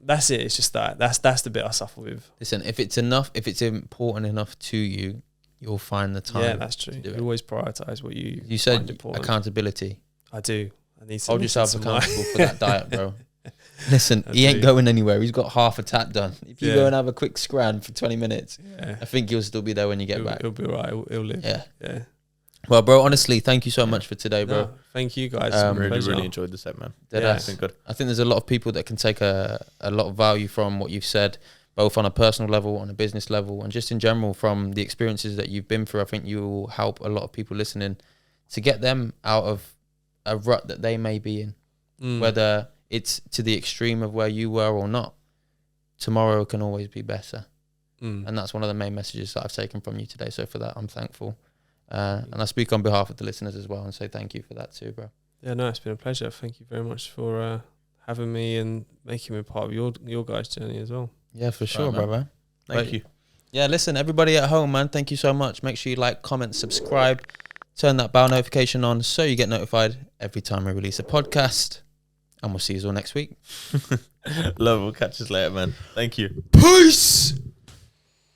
Speaker 1: That's it. It's just that's the bit I suffer with.
Speaker 2: Listen, if it's important enough to you, you'll find the time.
Speaker 1: Yeah, that's true. You always prioritize what you
Speaker 2: said
Speaker 1: find important.
Speaker 2: Accountability.
Speaker 1: I do. I need to
Speaker 2: hold yourself accountable for that diet, bro. Listen, he ain't going anywhere. He's got half a tat done. If you go and have a quick scran for 20 minutes, I think he'll still be there when you get back.
Speaker 1: He'll be all right. He'll live.
Speaker 2: Yeah. Well, bro, honestly, thank you so much for today, bro.
Speaker 1: No, thank you guys.
Speaker 3: Really enjoyed the set, man.
Speaker 2: It's
Speaker 3: been good.
Speaker 2: I think there's a lot of people that can take a lot of value from what you've said, both on a personal level, on a business level, and just in general from the experiences that you've been through. I think you will help a lot of people listening to get them out of a rut that they may be in, whether it's to the extreme of where you were or not. Tomorrow can always be better. And that's one of the main messages that I've taken from you today. So for that, I'm thankful. And I speak on behalf of the listeners as well and say thank you for that too, bro.
Speaker 1: Yeah, no, it's been a pleasure. Thank you very much for having me and making me part of your guys' journey as well.
Speaker 2: Yeah, for sure, brother.
Speaker 3: Thank you.
Speaker 2: Yeah, listen, everybody at home, man, thank you so much. Make sure you like, comment, subscribe, turn that bell notification on so you get notified every time we release a podcast. And we'll see you all next week.
Speaker 3: Love, we'll catch us later, man. Thank you.
Speaker 2: Peace!